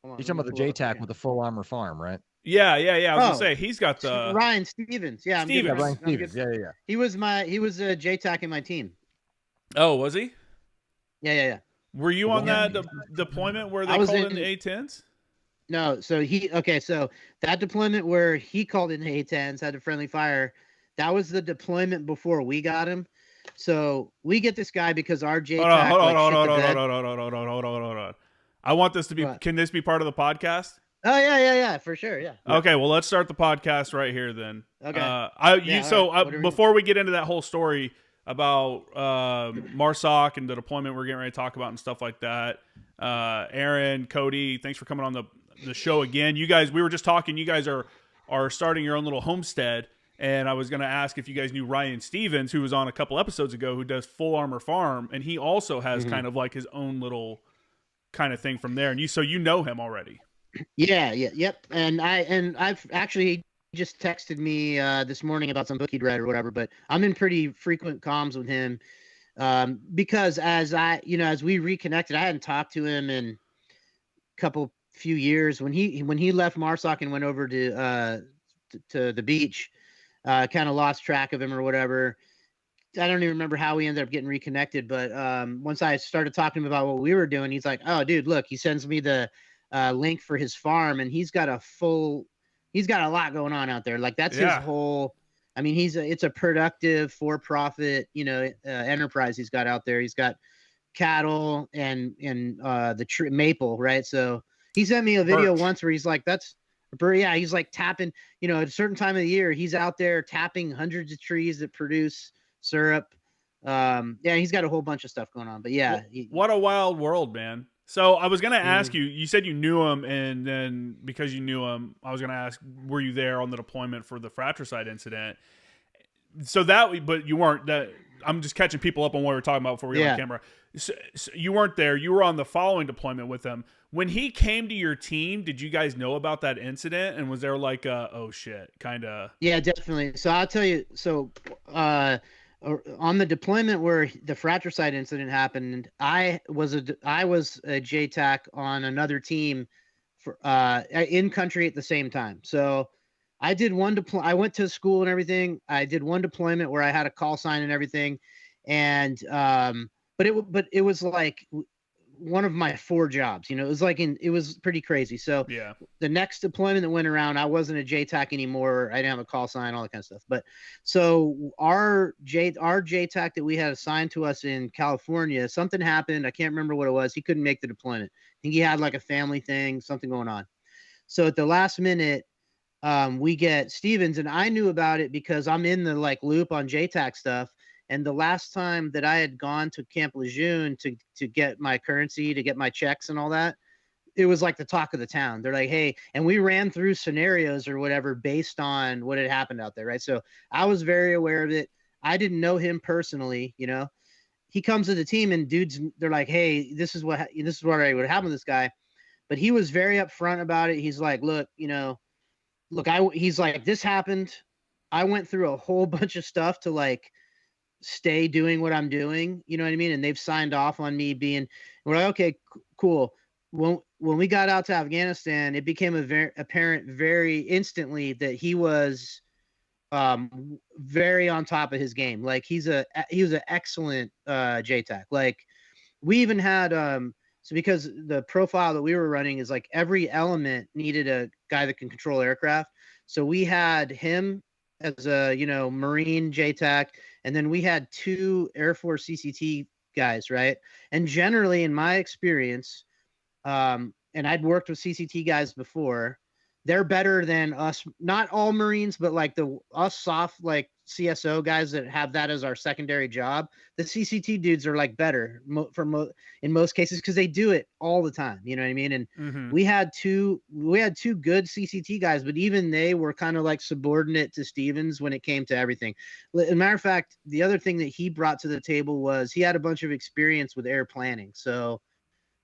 Hold on, You're let talking me about the pull it up JTAC again. with the full armor farm, right? Yeah. I was gonna say he's got the Ryan Stevens. Yeah, Stevens. Ryan Stevens. Yeah. He was a JTAC in my team. Oh, was he? Yeah. Were you on that deployment where they called in the A-10s? No, so so that deployment where he called in the A-10s, had a friendly fire, that was the deployment before we got him. So we get this guy because our JTAC Hold on. I want this to be. What? Can this be part of the podcast? Oh yeah, for sure, yeah. Okay, well let's start the podcast right here then. Okay. Before we get into that whole story about MARSOC and the deployment we're getting ready to talk about and stuff like that, Aaron, Cody, thanks for coming on the show again. You guys, we were just talking. You guys are starting your own little homestead. And I was going to ask if you guys knew Ryan Stevens, who was on a couple episodes ago, who does Full Armor Farm, and he also has kind of like his own little kind of thing from there. And so you know him already. Yep. And I've actually just texted me this morning about some book he'd read or whatever. But I'm in pretty frequent comms with him because as we reconnected, I hadn't talked to him in a few years. When he left MARSOC and went over to the beach. Kind of lost track of him or whatever. I don't even remember how we ended up getting reconnected, but once I started talking to him about what we were doing, he's like, "Oh, dude, look," he sends me the link for his farm, and he's got a lot going on out there. Like that's his whole. I mean, it's a productive for-profit, enterprise he's got out there. He's got cattle and the maple, right? So he sent me a video once where he's like, he's like tapping, at a certain time of the year, he's out there tapping hundreds of trees that produce syrup. He's got a whole bunch of stuff going on, but yeah. What a wild world, man. So I was going to ask you said you knew him, and then because you knew him, I was going to ask, were you there on the deployment for the Fratricide incident? So but you weren't. I'm just catching people up on what we were talking about before we got on camera. So you weren't there. You were on the following deployment with him. When he came to your team, did you guys know about that incident? And was there like oh shit, kind of? Yeah, definitely. So I'll tell you. So on the deployment where the Fratricide incident happened, I was a JTAC on another team for in country at the same time. So I did one I went to school and everything. I did one deployment where I had a call sign and everything, and but it was like one of my 4 jobs. It was it was pretty crazy. So the next deployment that went around, I wasn't a JTAC anymore. I didn't have a call sign, all that kind of stuff. But so our JTAC that we had assigned to us in California, something happened. I can't remember what it was. He couldn't make the deployment. I think he had like a family thing, something going on. So at the last minute, we get Stevens, and I knew about it because I'm in the loop on JTAC stuff. And the last time that I had gone to Camp Lejeune to get my currency, to get my checks and all that, it was like the talk of the town. They're like, hey, and we ran through scenarios or whatever based on what had happened out there, right? So I was very aware of it. I didn't know him personally, He comes to the team and dudes, they're like, hey, this is what would happen to this guy. But he was very upfront about it. He's like, he's like, this happened. I went through a whole bunch of stuff to stay doing what I'm doing, you know what I mean? And they've signed off on me being, we're like, okay, cool. When we got out to Afghanistan, it became apparent very instantly that he was very on top of his game. He was an excellent JTAC. We even had so because the profile that we were running is every element needed a guy that can control aircraft. So we had him as a Marine JTAC, and then we had 2 Air Force CCT guys, right? And generally, in my experience, and I'd worked with CCT guys before, they're better than us. Not all Marines, but us soft CSO guys that have that as our secondary job. The CCT dudes are better in most cases because they do it all the time. You know what I mean? And we had two good CCT guys, but even they were kind of subordinate to Stevens when it came to everything. As a matter of fact, the other thing that he brought to the table was he had a bunch of experience with air planning. So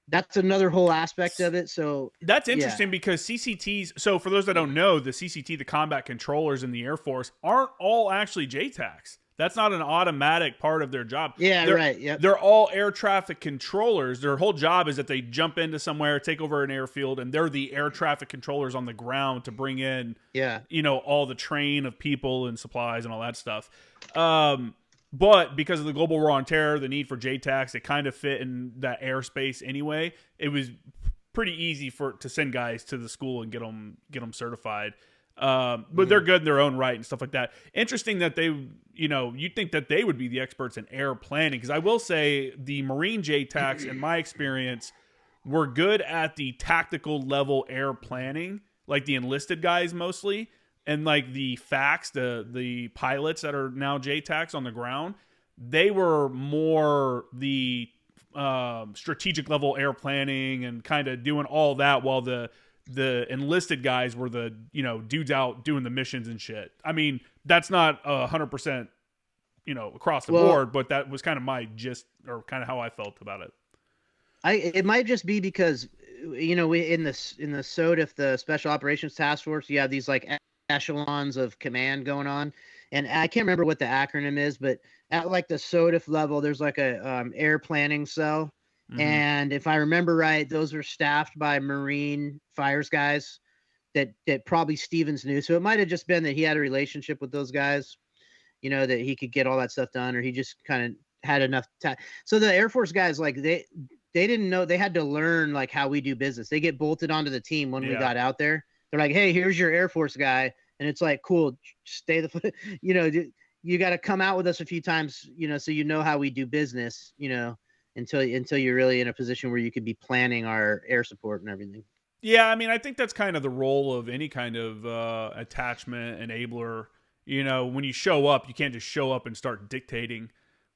that's another whole aspect of it. So that's interesting because CCTs. So for those that don't know, the CCT, the combat controllers in the Air Force, aren't all actually JTACs. That's not an automatic part of their job. Yeah, they're, right. Yep. They're all air traffic controllers. Their whole job is that they jump into somewhere, take over an airfield, and they're the air traffic controllers on the ground to bring in, all the train of people and supplies and all that stuff. But because of the global war on terror, the need for JTACs, it kind of fit in that airspace anyway. It was pretty easy to send guys to the school and get them certified. But they're good in their own right and stuff like that. Interesting that they, you'd think that they would be the experts in air planning. Because I will say the Marine JTACs, in my experience, were good at the tactical level air planning, like the enlisted guys mostly. And like the FACs, the pilots that are now JTACs on the ground, they were more the strategic level air planning and kind of doing all that, while the enlisted guys were the dudes out doing the missions and shit. I mean, that's not 100% across the board, but that was kind of my gist, or kind of how I felt about it. It might just be because we in the SOTF, the Special Operations Task Force, you have these like echelons of command going on, and I can't remember what the acronym is, but at like the SOTF level, there's like a air planning cell. Mm-hmm. And if I remember right, those are staffed by Marine fires guys that probably Stevens knew. So it might have just been that he had a relationship with those guys, that he could get all that stuff done, or he just kind of had enough time. So the Air Force guys, like they didn't know, they had to learn like how we do business. They get bolted onto the team when we got out there. They're like, hey, here's your Air Force guy. And it's like, cool, stay you got to come out with us a few times, so how we do business, until you're really in a position where you could be planning our air support and everything. Yeah, I mean, I think that's kind of the role of any kind of attachment enabler. When you show up, you can't just show up and start dictating,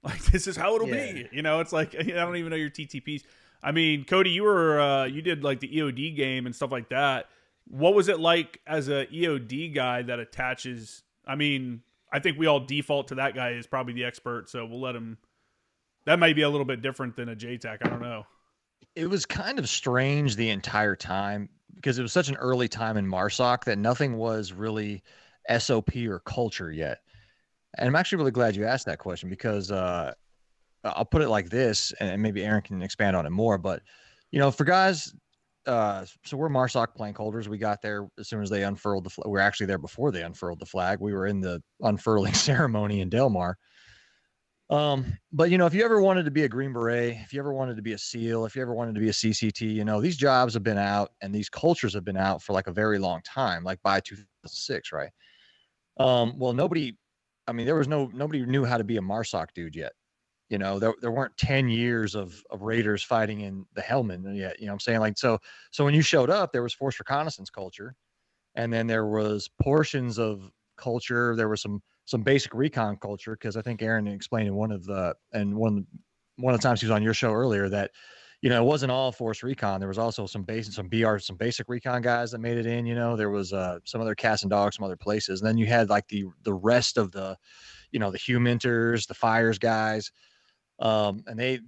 like, this is how it'll be. It's like, I don't even know your TTPs. I mean, Cody, you did like the EOD game and stuff like that. What was it like as a EOD guy that attaches? I mean, I think we all default to that guy is probably the expert, so we'll let him. That might be a little bit different than a JTAC. I don't know. It was kind of strange the entire time because it was such an early time in MARSOC that nothing was really SOP or culture yet. And I'm actually really glad you asked that question because I'll put it like this, and maybe Aren can expand on it more. But, for guys, so we're MARSOC plank holders. We got there as soon as they unfurled the flag. We were actually there before they unfurled the flag. We were in the unfurling ceremony in Delmar. But if you ever wanted to be a Green Beret, if you ever wanted to be a SEAL, if you ever wanted to be a CCT, these jobs have been out and these cultures have been out for like a very long time, like by 2006, right? Well, nobody knew how to be a MARSOC dude yet. There weren't 10 years of Raiders fighting in the Helmand yet. You know what I'm saying? Like, so when you showed up, there was force reconnaissance culture, and then there was portions of culture. There was some basic recon culture, because I think Aren explained in one of the times he was on your show earlier that it wasn't all force recon. There was also some basic recon guys that made it in. There was some other cats and dogs, some other places, and then you had like the rest of the the humenters, the fires guys, and they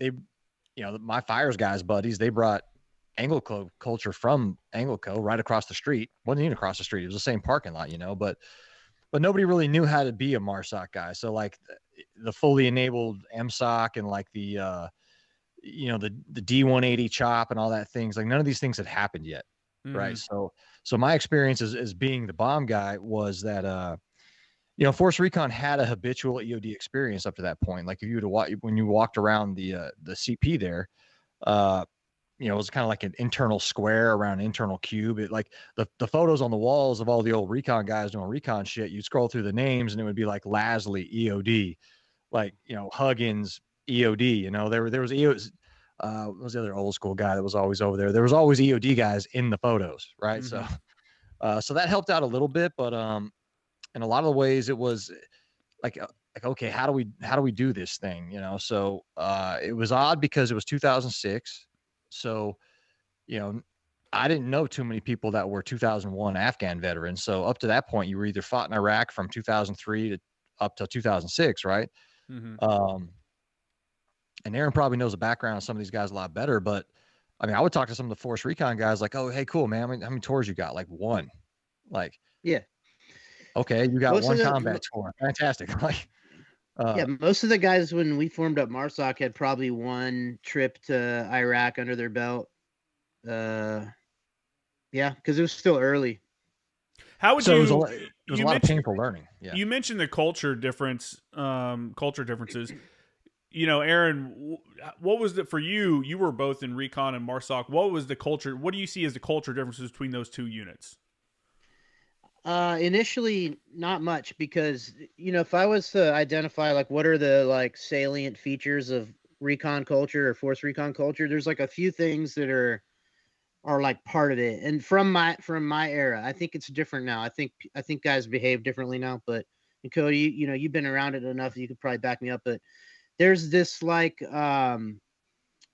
my fires guys buddies, they brought Anglo culture from Anglo right across the street. Wasn't even across the street, it was the same parking lot, but nobody really knew how to be a MARSOC guy. So like the fully enabled MSOC and like the the D180 chop and all that things, like none of these things had happened yet. Mm-hmm. Right. So my experience as being the bomb guy was that, Force Recon had a habitual EOD experience up to that point. Like if you when you walked around the CP there, it was kind of like an internal square around an internal cube. It like the photos on the walls of all the old recon guys doing recon shit, you'd scroll through the names and it would be like Lasley, EOD, like, Huggins, EOD, there was EOD, what was the other old school guy that was always over there? There was always EOD guys in the photos. Right. Mm-hmm. So that helped out a little bit, but, in a lot of the ways it was like, okay, how do we do this thing? So, it was odd because it was 2006. So, I didn't know too many people that were 2001 Afghan veterans. So up to that point, you were either fought in Iraq from 2003 to up to 2006, right? Mm-hmm. And Aren probably knows the background of some of these guys a lot better. But I mean, I would talk to some of the Force Recon guys like, oh, hey, cool, man. How many tours you got? Like one. Like, yeah. Okay, you got one combat tour. Fantastic. Like, Yeah, most of the guys when we formed up MARSOC had probably one trip to Iraq under their belt. Yeah, because it was still early. How would So you? it was a lot of painful learning. Yeah. You mentioned the culture differences. You know, Aren, what was it for you? You were both in Recon and MARSOC. What was the culture? What do you see as the culture differences between those two units? Initially, not much because if I was to identify like what are the like salient features of recon culture or force recon culture, there's like a few things that are like part of it. And from my era, I think it's different now. I think guys behave differently now. But and Cody, you've been around it enough, you could probably back me up. But there's this like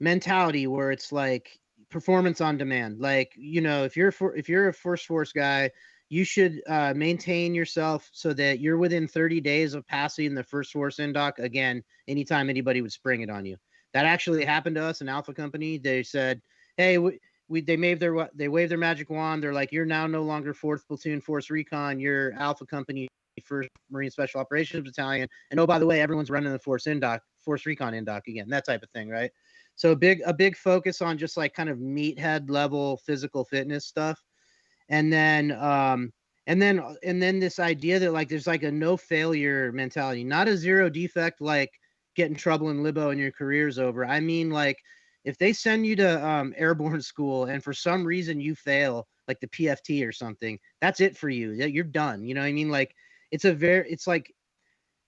mentality where it's like performance on demand. Like if you're a first force guy, you should maintain yourself so that you're within 30 days of passing the first force indoc again anytime anybody would spring it on you. That actually happened to us in Alpha Company. They said, hey, they waved their magic wand. They're like, you're now no longer 4th Platoon Force Recon. You're Alpha Company 1st Marine Special Operations Battalion. And oh, by the way, everyone's running the Force Recon indoc again, that type of thing, right? So a big focus on just like kind of meathead level physical fitness stuff. And then this idea that like there's like a no failure mentality, not a zero defect, like get in trouble in libo and your career's over. I mean, like if they send you to airborne school and for some reason you fail, like the PFT or something, that's it for you. You're done. You know what I mean? Like it's like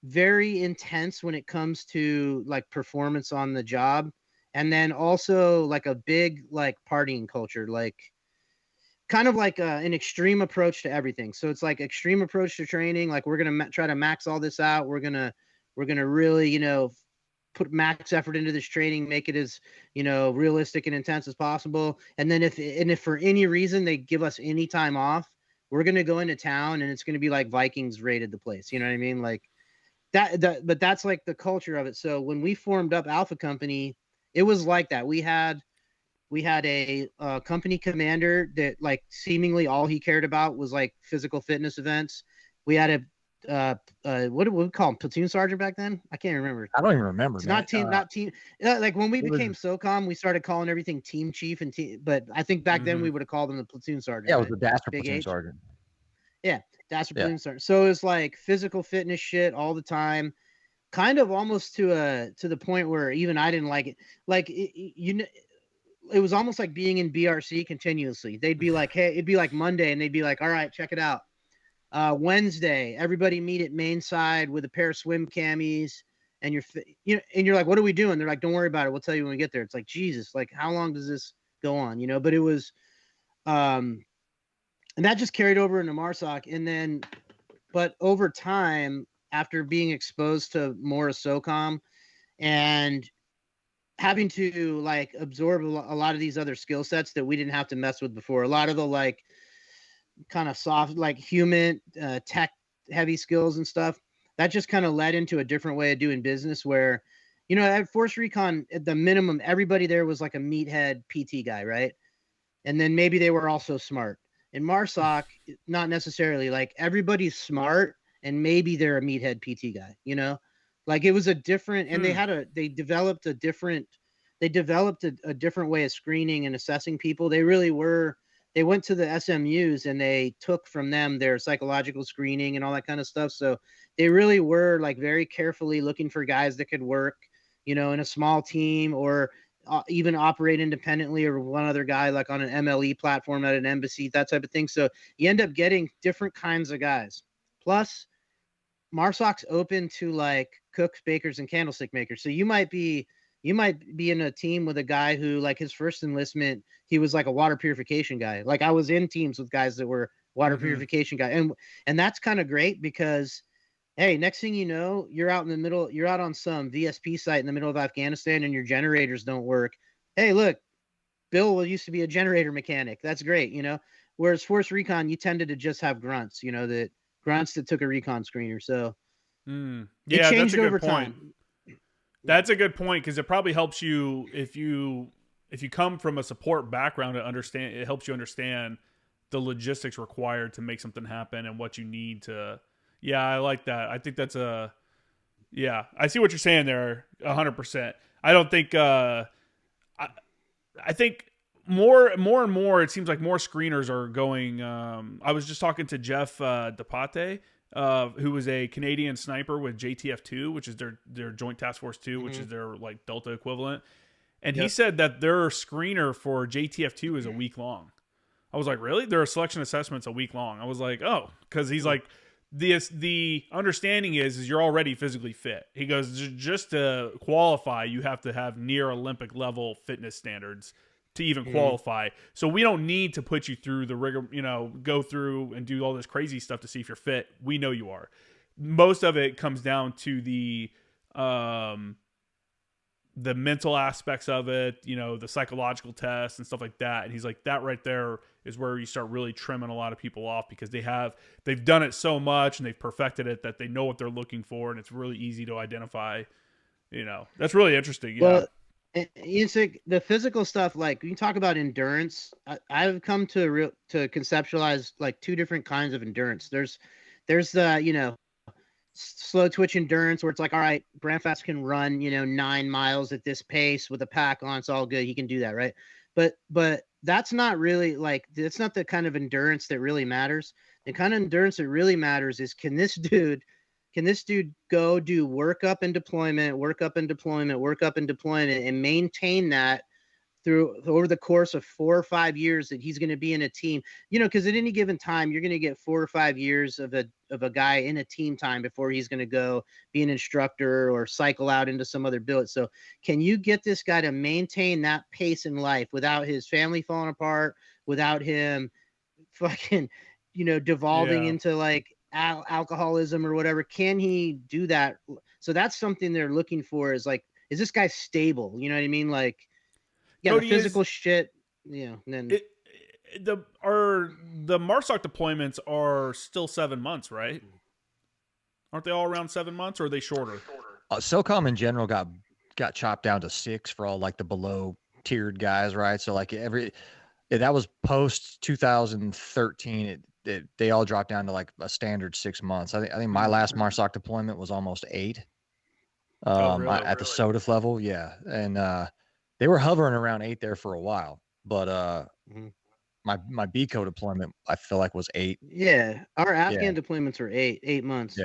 very intense when it comes to like performance on the job. And then also like a big like partying culture, like kind of like an extreme approach to everything. So it's like extreme approach to training. Like we're going to try to max all this out. We're going to really, put max effort into this training, make it as, realistic and intense as possible. And then if for any reason they give us any time off, we're going to go into town and it's going to be like Vikings raided the place. You know what I mean? Like but that's like the culture of it. So when we formed up Alpha Company, it was like that. We had a company commander that like seemingly all he cared about was like physical fitness events. We had what did we call him? Platoon sergeant back then? I can't remember. I don't even remember. It's not team. Like when we became SOCOM, we started calling everything team chief and team. But I think back then we would have called him the platoon sergeant. Yeah, it was the Dasher platoon H. sergeant. Yeah, Dasher platoon sergeant. So it was like physical fitness shit all the time. Kind of almost to the point where even I didn't like it. Like it was almost like being in BRC continuously. They'd be like, hey, it'd be like Monday and they'd be like, all right, check it out. Wednesday, everybody meet at main side with a pair of swim camis and you're like, what are we doing? They're like, don't worry about it. We'll tell you when we get there. It's like, Jesus, like how long does this go on? But it was, and that just carried over into MARSOC. But over time, after being exposed to more SOCOM and having to like absorb a lot of these other skill sets that we didn't have to mess with before. A lot of the like kind of soft, like human tech heavy skills and stuff that just kind of led into a different way of doing business where, at Force Recon, at the minimum, everybody there was like a meathead PT guy. Right. And then maybe they were also smart. In MARSOC, not necessarily. Like everybody's smart and maybe they're a meathead PT guy, like it was a different, and they developed a different way of screening and assessing people. They went to the SMUs and they took from them their psychological screening and all that kind of stuff. So they really were like very carefully looking for guys that could work, in a small team or even operate independently or one other guy, like on an MLE platform at an embassy, that type of thing. So you end up getting different kinds of guys. Plus, MARSOC's open to like cooks, bakers, and candlestick makers. So you might be in a team with a guy who, like, his first enlistment, he was like a water purification guy. Like I was in teams with guys that were water purification guy, and that's kind of great because, hey, next thing you know, you're out on some VSP site in the middle of Afghanistan, and your generators don't work. Hey, look, Bill used to be a generator mechanic. That's great, Whereas Force Recon, you tended to just have grunts, that took a recon screener. So yeah, it changed that's a good over point. time. That's a good point because it probably helps you if you come from a support background to understand. It helps you understand the logistics required to make something happen and what you need to. Yeah, I like that. I think that's a Yeah, I see what you're saying there, 100%. I don't think. I think more and more. It seems like more screeners are going. I was just talking to Jeff DePate, who was a Canadian sniper with JTF2, which is their Joint Task Force 2, which is their like Delta equivalent. And he said that their screener for JTF2 is a week long. I was like, really? Their selection assessment's a week long. I was like, oh, because he's like, the understanding is you're already physically fit. He goes, just to qualify, you have to have near Olympic level fitness standards to even qualify. So we don't need to put you through the rigor, go through and do all this crazy stuff to see if you're fit. We know you are. Most of it comes down to the mental aspects of it, the psychological tests and stuff like that. And he's like, that right there is where you start really trimming a lot of people off, because they've done it so much and they've perfected it that they know what they're looking for, and it's really easy to identify. That's really interesting. Yeah. Well, it's like the physical stuff. Like you talk about endurance, I've come to conceptualize like two different kinds of endurance. There's the slow twitch endurance where it's like, all right, Brandfass can run 9 miles at this pace with a pack on. It's all good. He can do that, right? But that's not really that's not the kind of endurance that really matters. The kind of endurance that really matters is, can this dude go do workup and deployment, and maintain that over the course of 4 or 5 years that he's going to be in a team, because at any given time, you're going to get 4 or 5 years of a guy in a team time before he's going to go be an instructor or cycle out into some other billet. So can you get this guy to maintain that pace in life without his family falling apart, without him fucking, devolving into like alcoholism or whatever? Can he do that? So that's something they're looking for, is like, is this guy stable? You know what I mean? Like, yeah, Cody, the physical shit. Yeah, then the MARSOC deployments are still 7 months, right? Aren't they all around 7 months, or are they shorter? SOCOM in general got chopped down to 6 for all like the below tiered guys, right? So like that was post 2013. They all dropped down to like a standard 6 months. I think my last MARSOC deployment was almost 8. Really? At the SOTF level, yeah, and they were hovering around 8 there for a while, but my BCO deployment, I feel like, was 8. Yeah, our Afghan deployments were 8 months.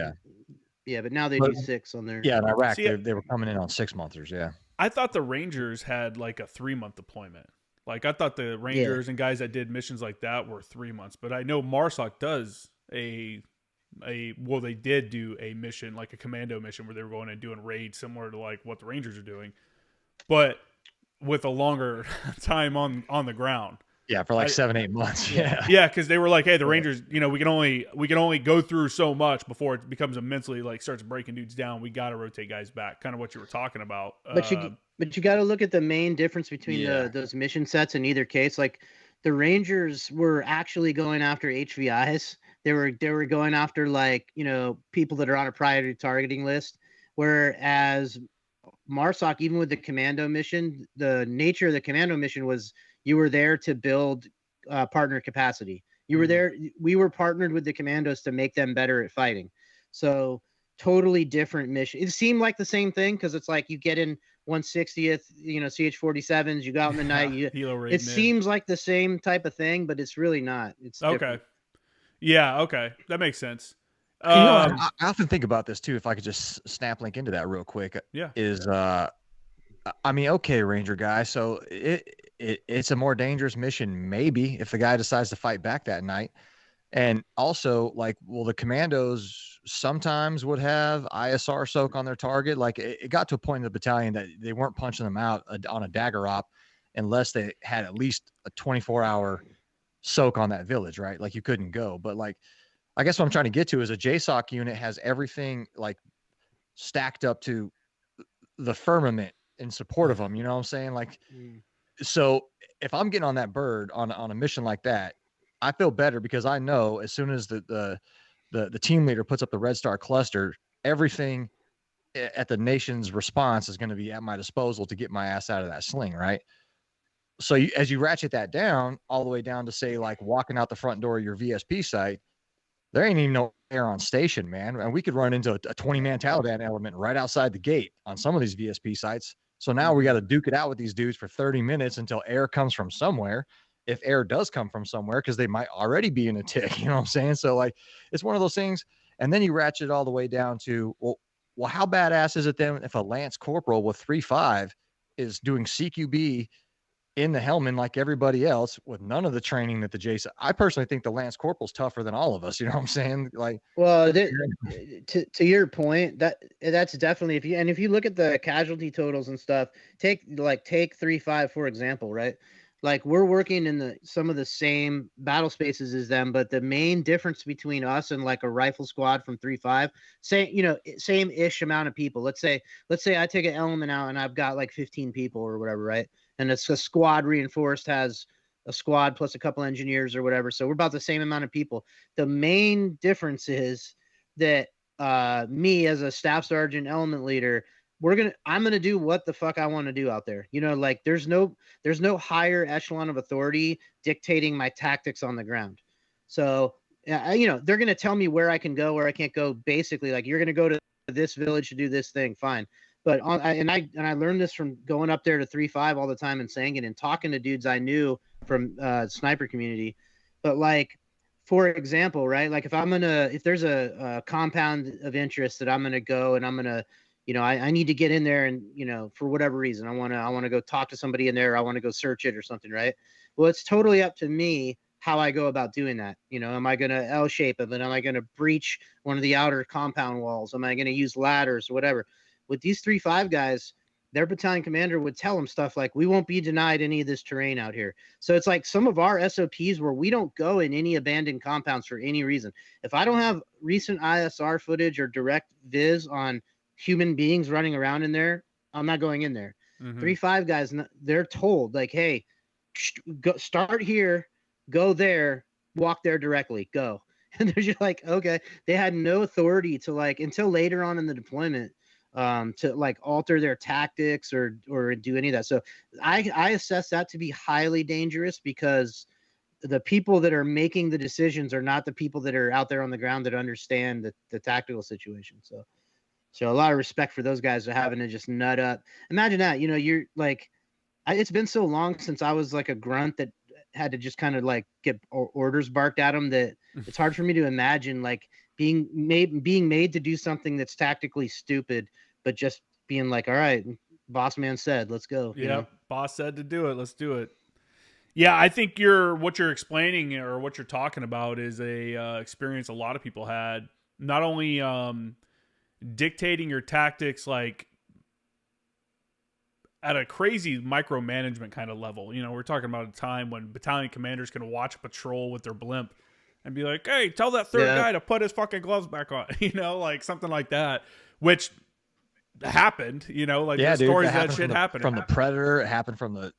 Yeah, but now they do 6 on there. Yeah, in Iraq, they were coming in on 6-monthers. Yeah, I thought the Rangers had like a 3-month deployment. Like I thought the Rangers and guys that did missions like that were 3 months, but I know MARSOC does they did do a mission, like a commando mission, where they were going and doing raids similar to like what the Rangers are doing, but with a longer time on the ground. Yeah, for like 7-8 months. Yeah. Yeah, because they were like, hey, the Rangers, we can only go through so much before it becomes immensely like starts breaking dudes down. We got to rotate guys back. Kind of what you were talking about. But you got to look at the main difference between those mission sets in either case. Like the Rangers were actually going after HVIs. They were going after like, people that are on a priority targeting list, whereas MARSOC, even with the commando mission, the nature of the commando mission was you were there to build partner capacity. You were there. We were partnered with the commandos to make them better at fighting. So totally different mission. It seemed like the same thing, because it's like you get in 160th, CH-47s, you go out in the night. It seems like the same type of thing, but it's really not. It's okay. Different. Yeah. Okay. That makes sense. I often think about this too. If I could just snap link into that real quick, okay, Ranger guy. So it's a more dangerous mission, maybe, if the guy decides to fight back that night. And also, like, the commandos sometimes would have ISR soak on their target. Like, it got to a point in the battalion that they weren't punching them out on a dagger op unless they had at least a 24-hour soak on that village, right? Like, you couldn't go. But like, I guess what I'm trying to get to is a JSOC unit has everything like stacked up to the firmament in support of them. You know what I'm saying? Like, so if I'm getting on that bird on a mission like that, I feel better because I know as soon as the team leader puts up the Red Star cluster, everything at the nation's response is going to be at my disposal to get my ass out of that sling, right? So as you ratchet that down all the way down to say like walking out the front door of your VSP site, there ain't even no air on station, man. And we could run into a 20-man Taliban element right outside the gate on some of these VSP sites. So now we got to duke it out with these dudes for 30 minutes until air comes from somewhere. If air does come from somewhere, because they might already be in a tick, you know what I'm saying? So like, it's one of those things. And then you ratchet it all the way down to, well, how badass is it then if a Lance Corporal with 3.5 is doing CQB in the helmet like everybody else with none of the training that the Jason? I personally think the Lance Corporal's tougher than all of us. You know what I'm saying? Like, well, to your point, that's definitely, if you look at the casualty totals and stuff, take 3.5 for example, right? Like, we're working in some of the same battle spaces as them, but the main difference between us and like a rifle squad from 3.5, same ish amount of people. Let's say I take an element out and I've got like 15 people or whatever, right? And it's a squad reinforced, has a squad plus a couple engineers or whatever. So we're about the same amount of people. The main difference is that me as a staff sergeant, element leader, I'm gonna do what the fuck I want to do out there. Like, there's no higher echelon of authority dictating my tactics on the ground. So they're gonna tell me where I can go, where I can't go. Basically, like, you're gonna go to this village to do this thing, fine. But I learned this from going up there to 3.5 all the time and saying it and talking to dudes I knew from sniper community. But like, for example, right? Like, if there's a compound of interest that I'm gonna go and I'm gonna, I need to get in there and, for whatever reason, I want to go talk to somebody in there. I want to go search it or something, right? Well, it's totally up to me how I go about doing that. Am I going to L shape it? Am I going to breach one of the outer compound walls? Am I going to use ladders or whatever? With these 3.5 guys, their battalion commander would tell them stuff like, we won't be denied any of this terrain out here. So it's like some of our SOPs where we don't go in any abandoned compounds for any reason. If I don't have recent ISR footage or direct viz on human beings running around in there, I'm not going in there. 3.5 guys, they're told like, hey, go, start here, go there, walk there directly, go. And they're just like, okay. They had no authority to, like, until later on in the deployment, to like alter their tactics or do any of that. So I assess that to be highly dangerous, because the people that are making the decisions are not the people that are out there on the ground that understand the tactical situation. So a lot of respect for those guys for having to just nut up. Imagine that, you're like, it's been so long since I was like a grunt that had to just kind of like get orders barked at them that it's hard for me to imagine like being made to do something that's tactically stupid, but just being like, all right, boss man said, let's go. Yeah, boss said to do it. Let's do it. Yeah, I think what you're explaining or what you're talking about is a experience a lot of people had. Not only dictating your tactics like at a crazy micromanagement kind of level. We're talking about a time when battalion commanders can watch a patrol with their blimp and be like, hey, tell that third guy to put his fucking gloves back on, like something like that, which happened, like the stories that shit happened from the Predator. It happened from the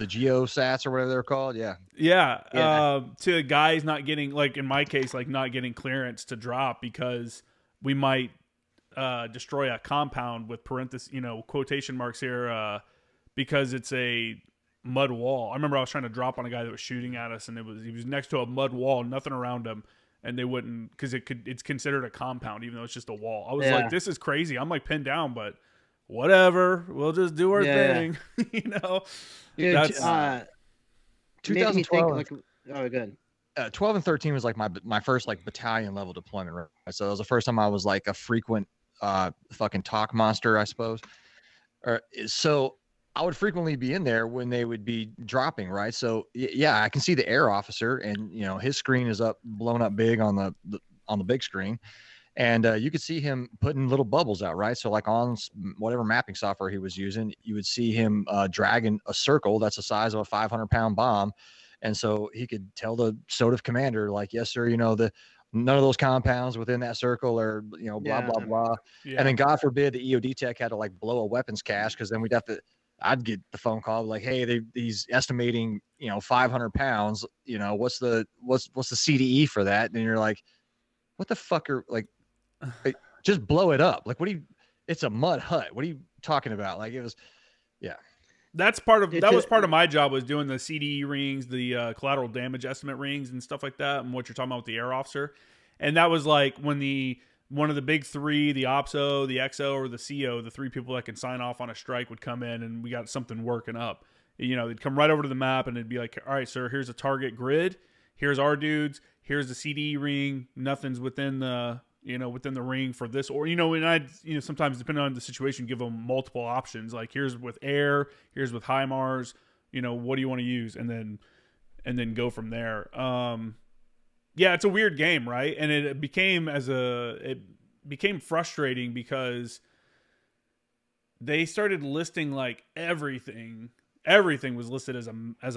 Geosats or whatever they're called. To guys not getting, like in my case, like not getting clearance to drop because we might destroy a compound with parentheses, quotation marks here, because it's a mud wall. I remember I was trying to drop on a guy that was shooting at us, and he was next to a mud wall, nothing around him, and they wouldn't, because it's considered a compound even though it's just a wall. I was like, this is crazy. I'm like pinned down, but whatever, we'll just do our thing. Dude, that's 2012. Like, oh, good. 12 and 13 was like my first like battalion level deployment, right? So it was the first time I was like a frequent fucking talk monster, I suppose. So I would frequently be in there when they would be dropping, right? So yeah, I can see the air officer, and his screen is blown up big on the big screen, and you could see him putting little bubbles out, right? So like on whatever mapping software he was using, you would see him dragging a circle that's the size of a 500-pound bomb. And so he could tell the SOTF commander, like, yes, sir, none of those compounds within that circle are, blah, blah, blah. Yeah. And then God forbid the EOD tech had to like blow a weapons cache, because then I'd get the phone call like, hey, he's estimating, 500 pounds, what's the CDE for that? And you're like, what the fuck are, like, just blow it up. Like, it's a mud hut. What are you talking about? Like, it was, yeah. That was part of my job, was doing the CDE rings, the collateral damage estimate rings and stuff like that, and what you're talking about with the air officer. And that was like when one of the big three, the OPSO, the XO, or the CO, the three people that can sign off on a strike would come in, and we got something working up. They'd come right over to the map, and it'd be like, all right, sir, here's a target grid. Here's our dudes. Here's the CDE ring. Nothing's within the ring for this, or and I'd sometimes depending on the situation, give them multiple options. Like here's with air, here's with HIMARS. What do you want to use, and then go from there. Yeah, it's a weird game, right? And it became frustrating because they started listing like everything. Everything was listed as a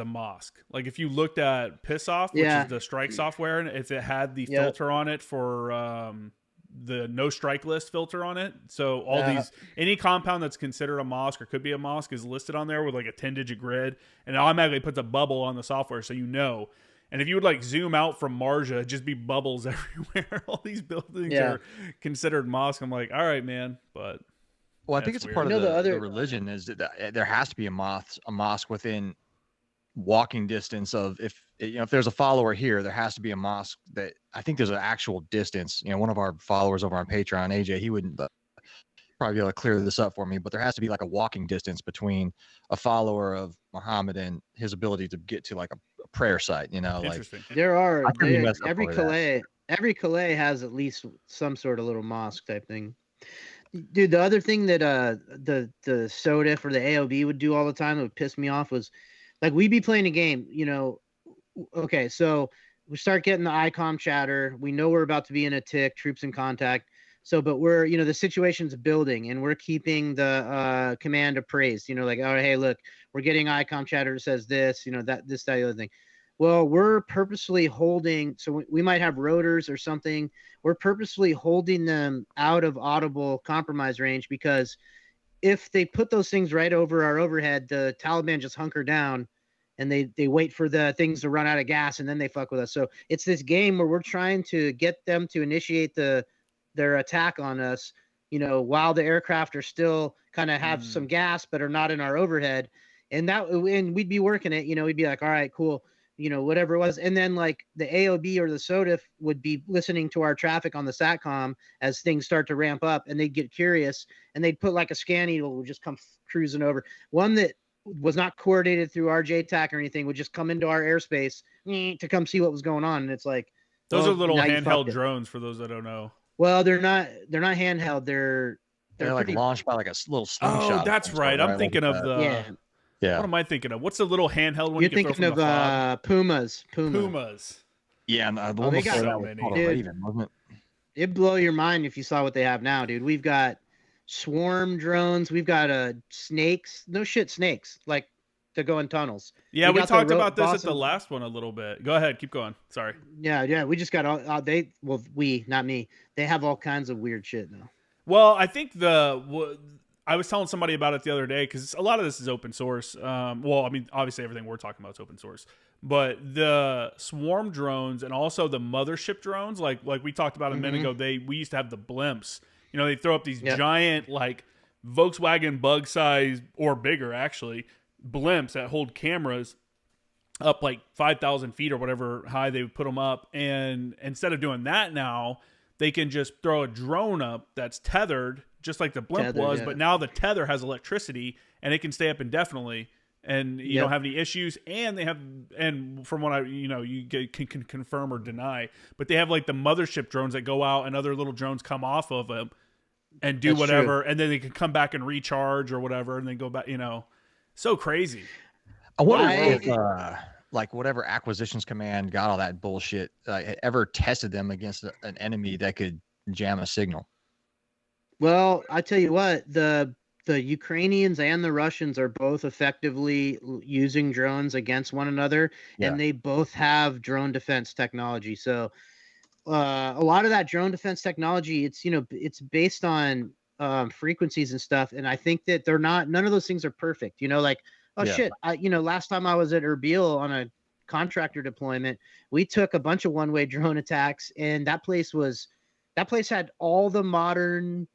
MOSC. Like if you looked at Piss Off, which is the strike software, and if it had the filter on it for the no strike list filter on it, so all these any compound that's considered a MOSC or could be a MOSC is listed on there with like a 10-digit grid, and it automatically puts a bubble on the software, so And if you would like zoom out from Marja, it'd just be bubbles everywhere. All these buildings are considered MOSC. I'm like, all right, man, but. Well, I think it's a part of the religion is that there has to be a mosque within walking distance of if there's a follower here, there has to be a mosque that I think there's an actual distance. One of our followers over on Patreon, AJ, he wouldn't probably be able to clear this up for me, but there has to be like a walking distance between a follower of Muhammad and his ability to get to like a prayer site. Interesting. Like there are every Calais has at least some sort of little mosque type thing. Dude, the other thing that the SODIF or the AOB would do all the time that would piss me off was like we'd be playing a game, okay, so we start getting the ICOM chatter. We know we're about to be in a tick, troops in contact. So, but we're, the situation's building and we're keeping the command appraised, like, oh, hey, look, we're getting ICOM chatter that says this, that the other thing. Well, we're purposely holding, so we might have rotors or something. We're purposely holding them out of audible compromise range because if they put those things right over our overhead, the Taliban just hunker down and they wait for the things to run out of gas and then they fuck with us. So it's this game where we're trying to get them to initiate their attack on us, while the aircraft are still kind of have some gas but are not in our overhead. And we'd be working it, we'd be like, all right, cool. Whatever it was. And then like the AOB or the SODIF would be listening to our traffic on the SATCOM as things start to ramp up and they'd get curious and they'd put like a scan needle would just come cruising over. One that was not coordinated through our JTAC or anything would just come into our airspace to come see what was going on. And it's like, those are little handheld drones for those that don't know. Well, they're not handheld. They're like launched by like a little slingshot. Oh, that's right. I'm thinking of the Yeah. What am I thinking of? What's the little handheld one? You're thinking of Pumas. Yeah, and the one before that was called a Raven, wasn't it? It'd blow your mind if you saw what they have now, dude. We've got swarm drones. We've got snakes. No shit, snakes like to go in tunnels. Yeah, we talked about this at the last one a little bit. Go ahead, keep going. Sorry. Yeah. We just got all not me. They have all kinds of weird shit now. Well, I think I was telling somebody about it the other day because a lot of this is open source. Well, I mean, obviously everything we're talking about is open source, but the swarm drones and also the mothership drones, like we talked about a minute ago, we used to have the blimps. They throw up these giant like Volkswagen bug size or bigger actually blimps that hold cameras up like 5,000 feet or whatever high they would put them up. And instead of doing that now, they can just throw a drone up that's tethered just like the blimp was, but now the tether has electricity and it can stay up indefinitely and you don't have any issues. And they have, and from what you can confirm or deny, but they have like the mothership drones that go out and other little drones come off of them and do whatever. True. And then they can come back and recharge or whatever. And then go back, so crazy. I wonder if like whatever acquisitions command got all that bullshit, ever tested them against an enemy that could jam a signal. Well, I tell you what, the Ukrainians and the Russians are both effectively using drones against one another, and they both have drone defense technology. So a lot of that drone defense technology, it's based on frequencies and stuff. And I think that none of those things are perfect. Shit, last time I was at Erbil on a contractor deployment, we took a bunch of one-way drone attacks, and that place had all the modern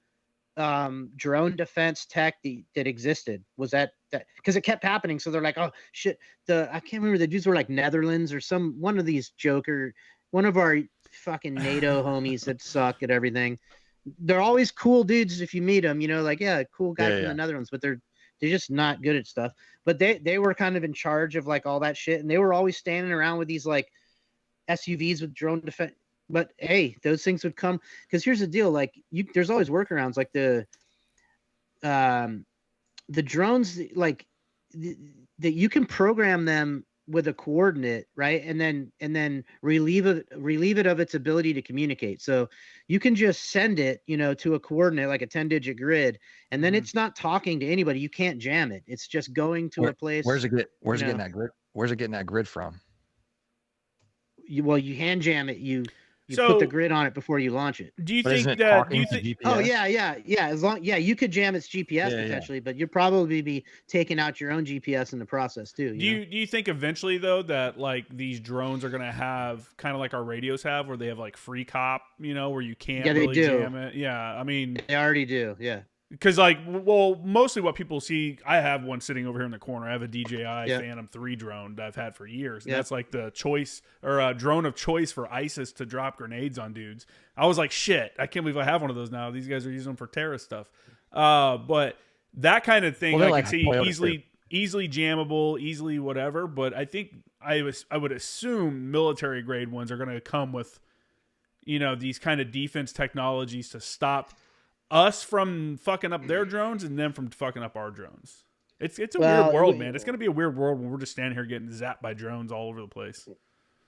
drone defense tech that existed. Was that because it kept happening, so they're like, oh shit, I can't remember, the dudes were like Netherlands or one of these joker one of our fucking NATO homies that suck at everything. They're always cool dudes if you meet them, you know, like, yeah, cool guy from the Netherlands, but they're just not good at stuff. But they were kind of in charge of like all that shit, and they were always standing around with these like SUVs with drone defense. But hey, those things would come, because here's the deal: like, there's always workarounds, like the drones, like that you can program them with a coordinate, right? And then relieve it of its ability to communicate. So you can just send it, you know, to a coordinate, like a 10-digit grid, and then it's not talking to anybody. You can't jam it. It's just going to a place. Where's it getting that grid? Where's it getting that grid from? You hand jam it. You put the grid on it before you launch it. Do you think that? Do you think? GPS? Oh yeah. As you could jam its GPS potentially, but you'd probably be taking out your own GPS in the process too. Do you think eventually though that like these drones are gonna have kind of like our radios have, where they have like free cop, you know, where you can't really jam it? Yeah, I mean they already do. Yeah. Because, like, well, mostly what people see, I have one sitting over here in the corner. I have a DJI Phantom 3 drone that I've had for years. And that's like the choice, or a drone of choice for ISIS to drop grenades on dudes. I was like, shit, I can't believe I have one of those now. These guys are using them for terrorist stuff. But that kind of thing, I can see easily jammable, easily whatever. But I think I would assume military grade ones are going to come with, you know, these kind of defense technologies to stop us from fucking up their drones and them from fucking up our drones. It's a weird world, man. It's going to be a weird world when we're just standing here getting zapped by drones all over the place.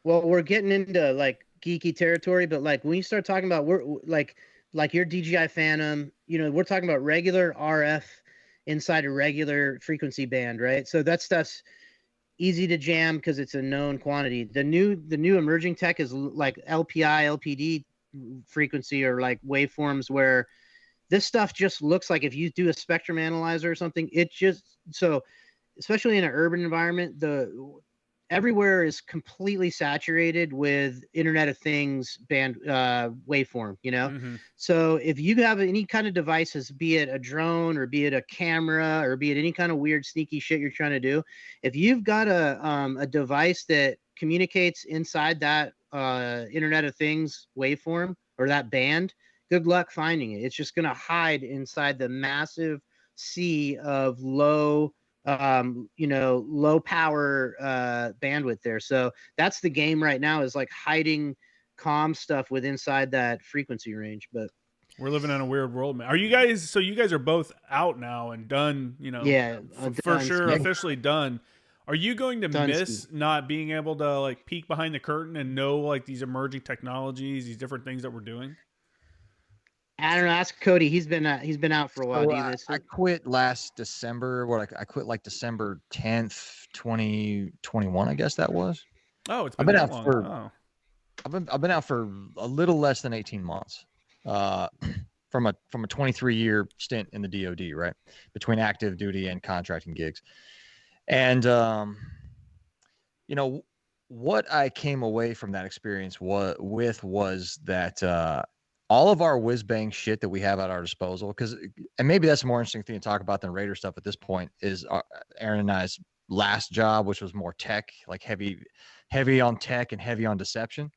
Well, we're getting into like geeky territory, but like when you start talking about like your DJI Phantom, you know, we're talking about regular RF inside a regular frequency band, right? So that stuff's easy to jam because it's a known quantity. The new emerging tech is like LPI, LPD frequency, or like waveforms where this stuff just looks like, if you do a spectrum analyzer or something, it just, so especially in an urban environment, everywhere is completely saturated with Internet of Things band waveform, you know? Mm-hmm. So if you have any kind of devices, be it a drone or be it a camera or be it any kind of weird sneaky shit you're trying to do, if you've got a device that communicates inside that Internet of Things waveform or that band, good luck finding it. It's just going to hide inside the massive sea of low power bandwidth there. So that's the game right now, is like hiding comm stuff with inside that frequency range. But we're living in a weird world, man. You guys are both out now and done, you know, for sure, officially done. Are you going to miss not being able to like peek behind the curtain and know like these emerging technologies, these different things that we're doing? I don't know. Ask Cody. He's been out for a while. I quit last December. I quit like December 10th, 2021. I guess that was. Oh, it's been that long. I've been out for a little less than 18 months. From a 23-year stint in the DoD, right, between active duty and contracting gigs, and you know what I came away from that experience was that. All of our whiz-bang shit that we have at our disposal, and maybe that's a more interesting thing to talk about than Raider stuff at this point, is Aaron and I's last job, which was more tech, like heavy on tech and heavy on deception,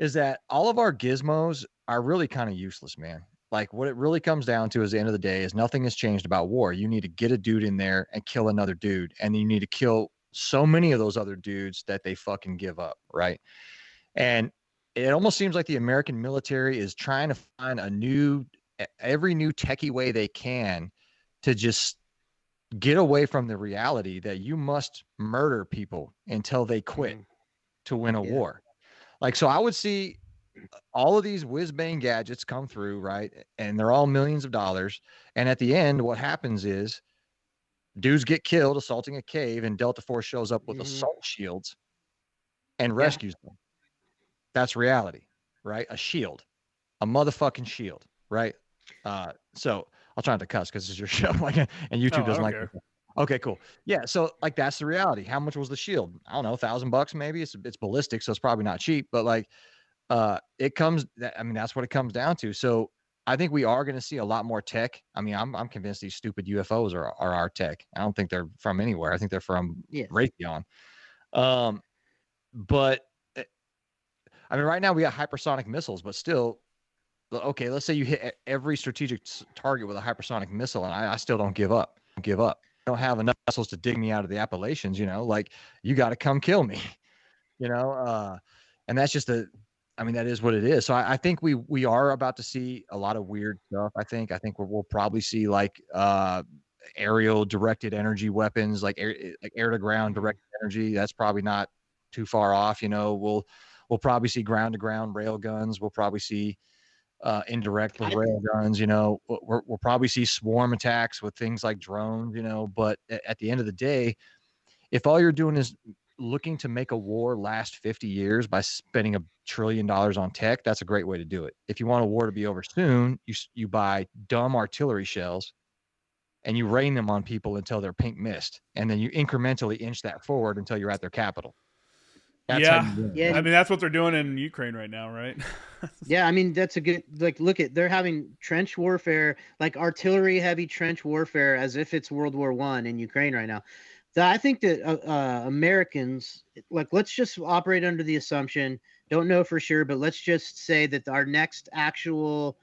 is that all of our gizmos are really kind of useless, man. Like what it really comes down to is, the end of the day, is nothing has changed about war. You need to get a dude in there and kill another dude, and you need to kill so many of those other dudes that they fucking give up, right? And it almost seems like the American military is trying to find every new techie way they can to just get away from the reality that you must murder people until they quit to win a war. Like, so I would see all of these whiz-bang gadgets come through, right? And they're all millions of dollars. And at the end, what happens is dudes get killed assaulting a cave, and Delta Force shows up with assault shields and rescues them. That's reality, right? A shield, a motherfucking shield, right? So I'll try not to cuss because it's your show, like, and YouTube doesn't like it. Okay, cool. Yeah, so like that's the reality. How much was the shield? I don't know, $1,000 maybe. It's ballistic, so it's probably not cheap, but like, that's what it comes down to. So I think we are going to see a lot more tech. I mean, I'm convinced these stupid UFOs are our tech. I don't think they're from anywhere. I think they're from Raytheon. But I mean, right now we got hypersonic missiles, but still, okay, let's say you hit every strategic target with a hypersonic missile, and I still don't give up. I don't have enough missiles to dig me out of the Appalachians, like you got to come kill me, and that's just I mean, that is what it is. So I think we are about to see a lot of weird stuff. I think we'll probably see like aerial directed energy weapons, like air to ground directed energy. That's probably not too far off. We'll probably see ground to ground rail guns. We'll probably see indirect with rail guns. We'll probably see swarm attacks with things like drones. But at the end of the day, if all you're doing is looking to make a war last 50 years by spending $1 trillion on tech, that's a great way to do it. If you want a war to be over soon, you buy dumb artillery shells and you rain them on people until they're pink mist, and then you incrementally inch that forward until you're at their capital. That's I mean, that's what they're doing in Ukraine right now, right? Yeah, I mean, that's a good, they're having trench warfare, like artillery heavy trench warfare, as if it's World War I in Ukraine right now. I think that Americans, let's just operate under the assumption, don't know for sure, but let's just say that our next actual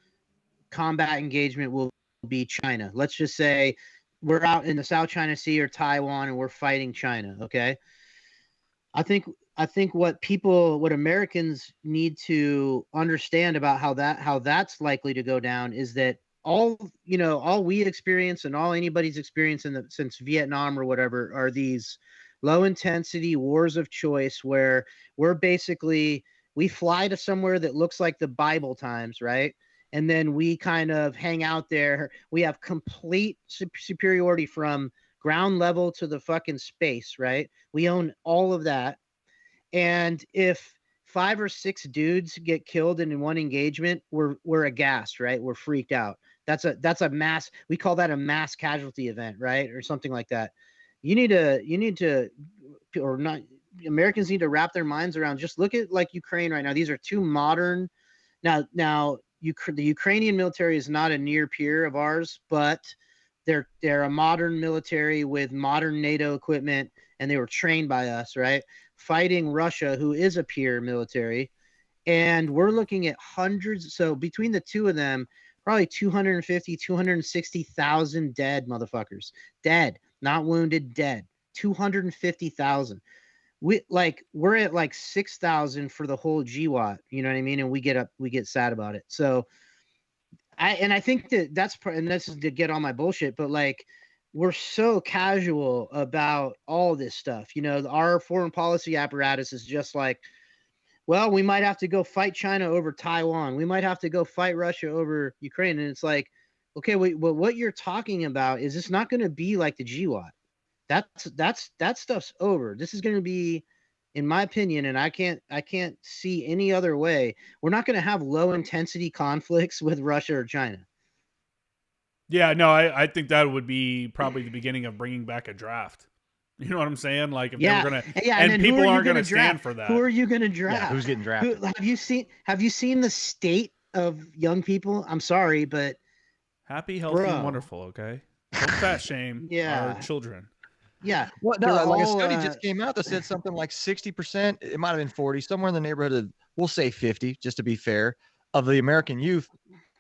combat engagement will be China. Let's just say we're out in the South China Sea or Taiwan and we're fighting China, okay? I think what Americans need to understand about how that's likely to go down is that all we experience and all anybody's experienced since Vietnam or whatever are these low intensity wars of choice where we fly to somewhere that looks like the Bible times, right? And then we kind of hang out there. We have complete superiority from ground level to the fucking space, right? We own all of that. And if 5 or 6 dudes get killed in one engagement, we're aghast, right? We're freaked out. That's a mass. We call that a mass casualty event, right, or something like that. You need to, or not. Americans need to wrap their minds around. Just look at like Ukraine right now. These are two modern. Now, the Ukrainian military is not a near peer of ours, but they're a modern military with modern NATO equipment, and they were trained by us, right? Fighting Russia, who is a peer military, and we're looking at hundreds. So between the two of them, probably 250, 260,000 dead motherfuckers. Dead, not wounded, dead. 250,000. We're at like 6,000 for the whole GWAT, you know what I mean? And we get sad about it. So I think that's and this is to get all my bullshit, but like we're so casual about all this stuff. Our foreign policy apparatus is just like, well, we might have to go fight China over Taiwan. We might have to go fight Russia over Ukraine. And it's like, okay, well, what you're talking about is it's not going to be like the GWAT. That stuff's over. This is going to be, in my opinion, and I can't see any other way. We're not going to have low intensity conflicts with Russia or China. Yeah, no, I think that would be probably the beginning of bringing back a draft. You know what I'm saying? Like if they were gonna, and people aren't gonna stand for that. Who are you gonna draft? Yeah, who's getting drafted? Have you seen the state of young people? I'm sorry, but happy, healthy, and wonderful. Okay, don't fat shame our children. Yeah. Well, no, like a study just came out that said something like 60%. It might have been 40, somewhere in the neighborhood of, we'll say 50, just to be fair, of the American youth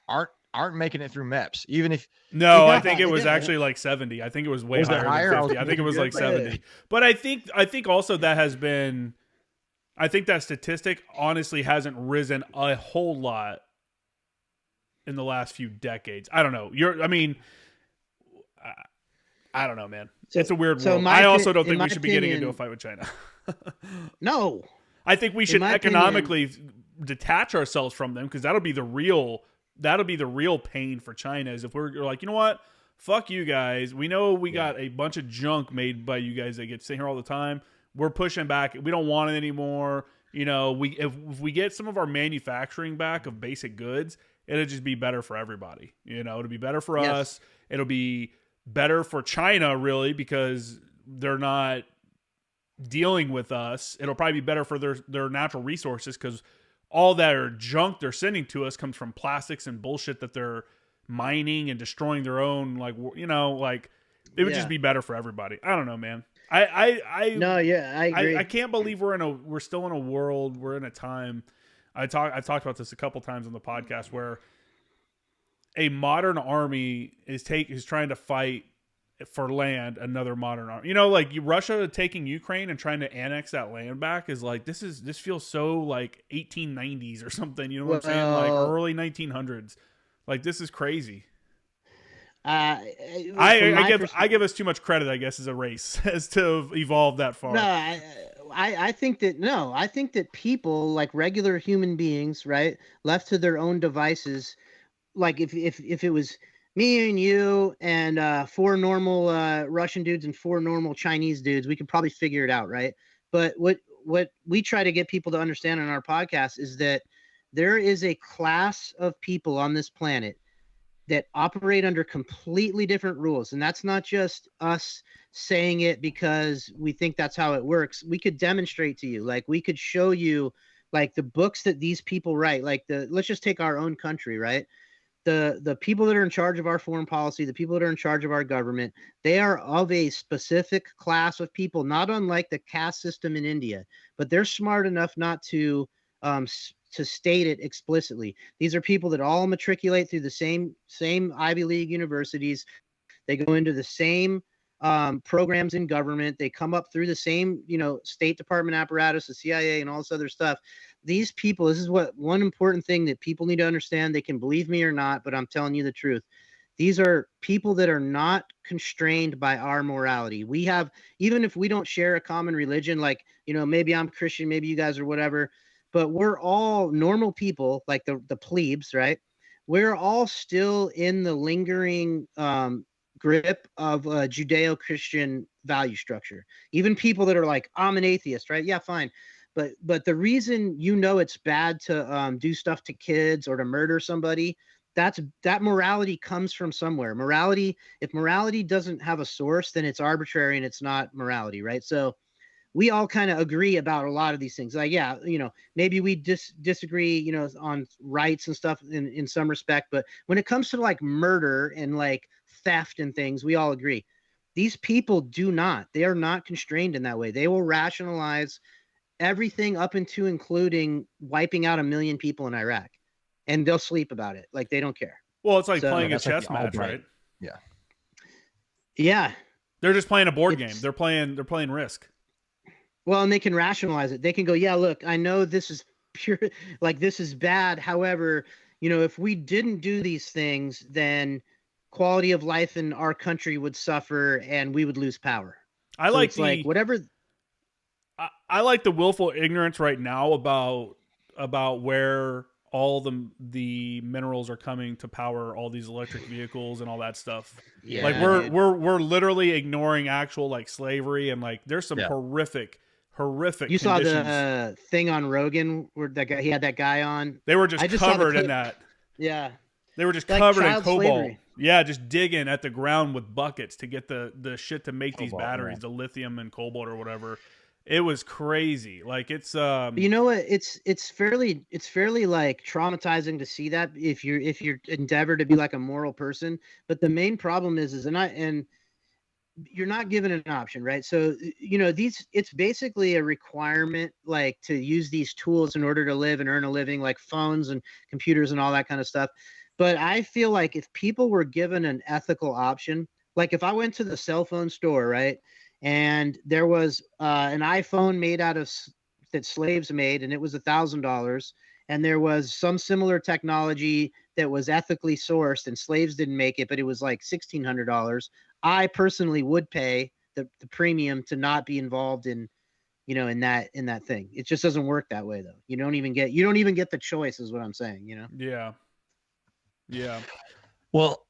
aren't making it through MEPS. Even if I think it was actually like 70. I think it was way higher than 50. I think it was like 70. But I think also that has been, I think that statistic honestly hasn't risen a whole lot in the last few decades. I don't know. I don't know, man. It's a weird world. I also don't think we should be getting into a fight with China. No. I think we should economically detach ourselves from them, because that'll be the real pain for China, is if we're like, you know what? Fuck you guys. We know we got a bunch of junk made by you guys that get sitting here all the time. We're pushing back. We don't want it anymore. If we get some of our manufacturing back of basic goods, it'll just be better for everybody. It'll be better for us. It'll be better for China, really, because they're not dealing with us. It'll probably be better for their natural resources, because all that are junk they're sending to us comes from plastics and bullshit that they're mining and destroying their own, it would just be better for everybody. I don't know, man. I agree. I can't believe we're still in a world, we're in a time I've talked about this a couple times on the podcast where a modern army is trying to fight for land another modern army. Like Russia taking Ukraine and trying to annex that land back is like this feels so like 1890s or something. You know what I'm saying? Like early 1900s. Like this is crazy. I give us too much credit, I guess, as a race as to evolve that far. No, I think that people, like regular human beings, right, left to their own devices, like if it was me and you and 4 normal Russian dudes and 4 normal Chinese dudes, we could probably figure it out, right? But what we try to get people to understand on our podcast is that there is a class of people on this planet that operate under completely different rules. And that's not just us saying it because we think that's how it works. We could demonstrate to you, like we could show you like the books that these people write, like let's just take our own country, right? The people that are in charge of our foreign policy, the people that are in charge of our government, they are of a specific class of people, not unlike the caste system in India, but they're smart enough not to state it explicitly. These are people that all matriculate through the same Ivy League universities. They go into the same programs in government. They come up through the same, State Department apparatus, the CIA, and all this other stuff. These people, this is one important thing that people need to understand. They can believe me or not, but I'm telling you the truth. These are people that are not constrained by our morality. We have, even if we don't share a common religion, like, maybe I'm Christian, maybe you guys are whatever, but we're all normal people, like the plebes, right? We're all still in the lingering grip of a Judeo-Christian value structure. Even people that are like, I'm an atheist, right? Yeah, fine. But the reason it's bad to do stuff to kids or to murder somebody, that morality comes from somewhere. If morality doesn't have a source, then it's arbitrary and it's not morality, right? So we all kind of agree about a lot of these things. Like, yeah, maybe we disagree, on rights and stuff in some respect. But when it comes to like murder and like theft and things, we all agree. These people they are not constrained in that way. They will rationalize everything up into including wiping out 1 million people in Iraq, and they'll sleep about it. Like they don't care. Well, it's like playing a chess match, right? Yeah. Yeah. They're just playing a board game. They're playing Risk. Well, and they can rationalize it. They can go, yeah, look, I know this is pure, like this is bad. However, if we didn't do these things, then quality of life in our country would suffer and we would lose power. I like the willful ignorance right now about where all the minerals are coming to power all these electric vehicles and all that stuff. Yeah, like we're literally ignoring actual like slavery and like there's some horrific you conditions. Saw the thing on Rogan where he had that guy on. They were just covered in that. Yeah. They were just like covered in cobalt. Slavery. Yeah, just digging at the ground with buckets to get the shit to make these batteries, the lithium and cobalt or whatever. It was crazy. Like it's you know what? It's fairly like traumatizing to see that if you're endeavor to be like a moral person. But the main problem is you're not given an option, right? So, it's basically a requirement, like to use these tools in order to live and earn a living, like phones and computers and all that kind of stuff. But I feel like if people were given an ethical option, like if I went to the cell phone store, right, and there was an iPhone made that slaves made, and it was $1,000, and there was some similar technology that was ethically sourced and slaves didn't make it, but it was like $1,600. I personally would pay the premium to not be involved in that thing. It just doesn't work that way though. You don't even get the choice is what I'm saying, Yeah. Yeah. Well,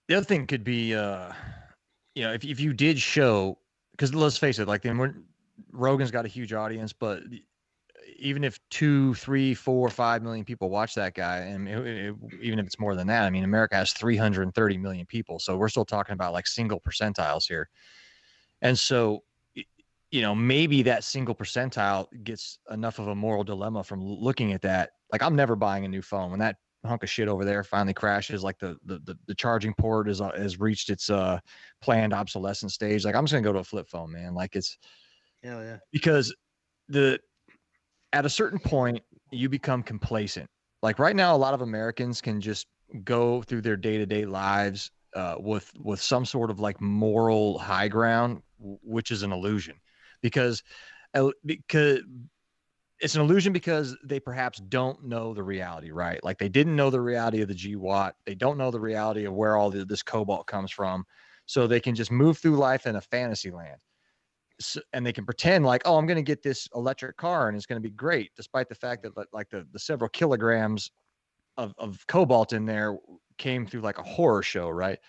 the other thing could be, if you did show, because let's face it, like Rogan's got a huge audience, but even if 2, 3, 4, 5 million people watch that guy, and even if it's more than that, I mean, America has 330 million people. So we're still talking about like single percentiles here. And so, maybe that single percentile gets enough of a moral dilemma from looking at that. Like I'm never buying a new phone. When that hunk of shit over there finally crashes, like the charging port has reached its planned obsolescence stage. Like I'm just gonna go to a flip phone, man. Like it's, hell yeah. Because at a certain point, you become complacent. Like right now, a lot of Americans can just go through their day-to-day lives with some sort of like moral high ground, which is an illusion, because it's an illusion because they perhaps don't know the reality, right? Like they didn't know the reality of the GWAT. They don't know the reality of where all this cobalt comes from. So they can just move through life in a fantasy land. So, and they can pretend like, oh, I'm going to get this electric car and it's going to be great, despite the fact that like the several kilograms of cobalt in there came through like a horror show, right?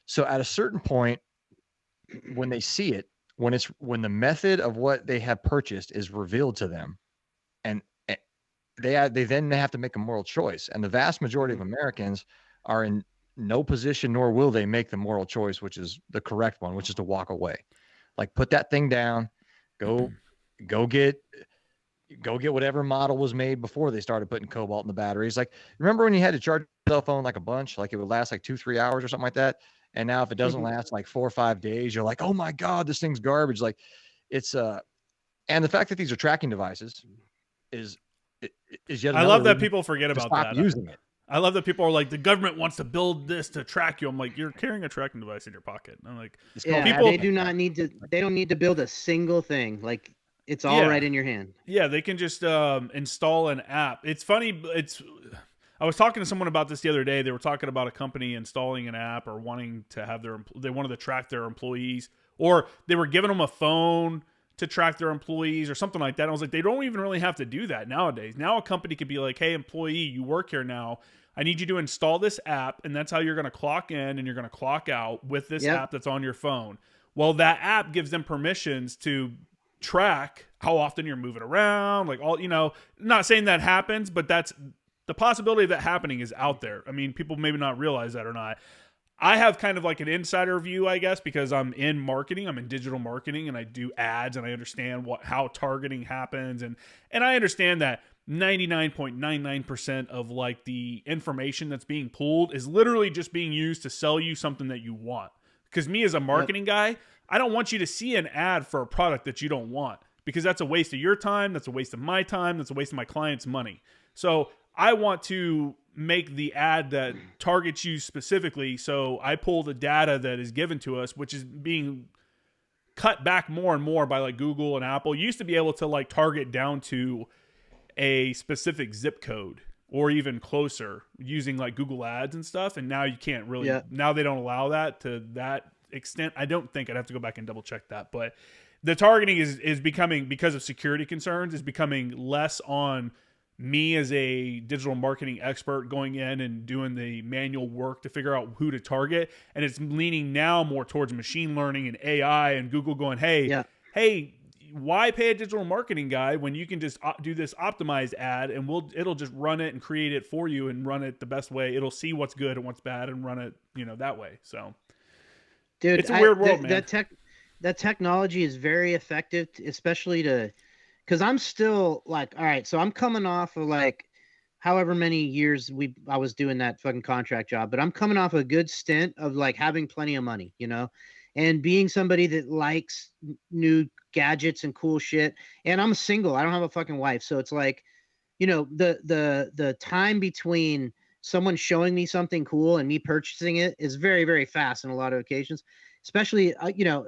So at a certain point, when they see it, when the method of what they have purchased is revealed to them, and they then have to make a moral choice. And the vast majority of Americans are in no position, nor will they make the moral choice, which is the correct one, which is to walk away. Like put that thing down, go get whatever model was made before they started putting cobalt in the batteries. Like, remember when you had to charge your cell phone like a bunch, like it would last like 2-3 hours or something like that? And now if it doesn't last like 4 or 5 days, you're like, oh my God, this thing's garbage. Like it's and the fact that these are tracking devices is yet I love that people forget about that. Using it. I love that people are like, the government wants to build this to track you. I'm like, you're carrying a tracking device in your pocket. And I'm like, people, they don't need to build a single thing. Like it's all right in your hand. Yeah, they can just install an app. It's funny. I was talking to someone about this the other day. They were talking about a company installing an app or wanting to have they wanted to track their employees, or they were giving them a phone to track their employees or something like that. And I was like, they don't even really have to do that nowadays. Now a company could be like, hey, employee, you work here now. I need you to install this app, and that's how you're going to clock in and you're going to clock out with this app that's on your phone. Well, that app gives them permissions to track how often you're moving around, like all, not saying that happens, but that's the possibility of that happening is out there. I mean, people maybe not realize that or not. I have kind of like an insider view, I guess, because I'm in marketing, I'm in digital marketing, and I do ads, and I understand how targeting happens, and I understand that 99.99% of like the information that's being pulled is literally just being used to sell you something that you want. Because me as a marketing guy, I don't want you to see an ad for a product that you don't want, because that's a waste of your time, that's a waste of my time, that's a waste of my client's money. So I want to make the ad that targets you specifically. So I pull the data that is given to us, which is being cut back more and more by like Google and Apple. You used to be able to like target down to a specific zip code or even closer using like Google ads and stuff. And now you can't really, now they don't allow that to that extent. I don't think, I'd have to go back and double check that, but the targeting is becoming, because of security concerns, is becoming less on me as a digital marketing expert going in and doing the manual work to figure out who to target. And it's leaning now more towards machine learning and AI and Google going, hey, why pay a digital marketing guy when you can just do this optimized ad and it'll just run it and create it for you and run it the best way. It'll see what's good and what's bad and run it, that way. So, dude, it's a weird world, man. That technology is very effective, especially because I'm still like, all right, so I'm coming off of like however many years I was doing that fucking contract job, but I'm coming off a good stint of like having plenty of money, and being somebody that likes new gadgets and cool shit. And I'm single. I don't have a fucking wife. So it's like, the time between someone showing me something cool and me purchasing it is very, very fast in a lot of occasions. Especially,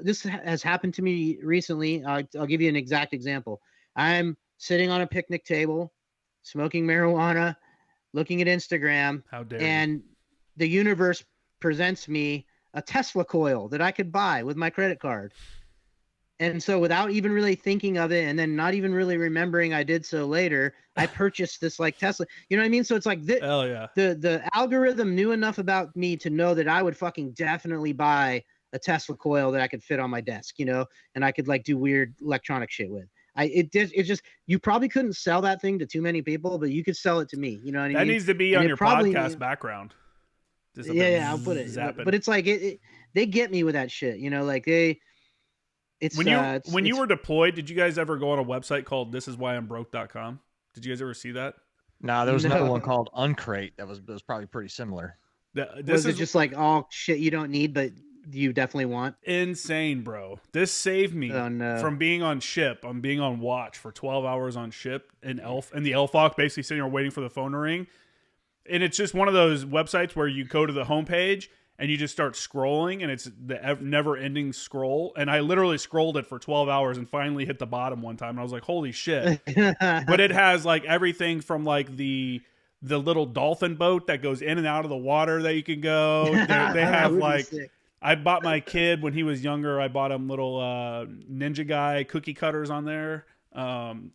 this has happened to me recently. I'll give you an exact example. I'm sitting on a picnic table, smoking marijuana, looking at Instagram, and the universe presents me a Tesla coil that I could buy with my credit card. And so without even really thinking of it, and then not even really remembering I did so later, I purchased this like Tesla. You know what I mean? So it's like the algorithm knew enough about me to know that I would fucking definitely buy a Tesla coil that I could fit on my desk, and I could like do weird electronic shit with. It's just, you probably couldn't sell that thing to too many people, but you could sell it to me. You know what I mean? That needs to be on your podcast background. I'll put it. But it's like they get me with that shit. Like when you were deployed, did you guys ever go on a website called thisiswhyimbroke.com? Did you guys ever see that? No, there was another one called Uncrate that was probably pretty similar. Was it just like all shit you don't need, but you definitely want? Insane, bro. This saved me no. from being on ship. I'm being on watch for 12 hours on ship in the LFOC, basically sitting there waiting for the phone to ring. And it's just one of those websites where you go to the homepage and you just start scrolling, and it's the never-ending scroll. And I literally scrolled it for 12 hours and finally hit the bottom one time. And I was like, holy shit. But it has like everything from like the little dolphin boat that goes in and out of the water that you can go. They have like, I bought my kid when he was younger, I bought him little Ninja Guy cookie cutters on there.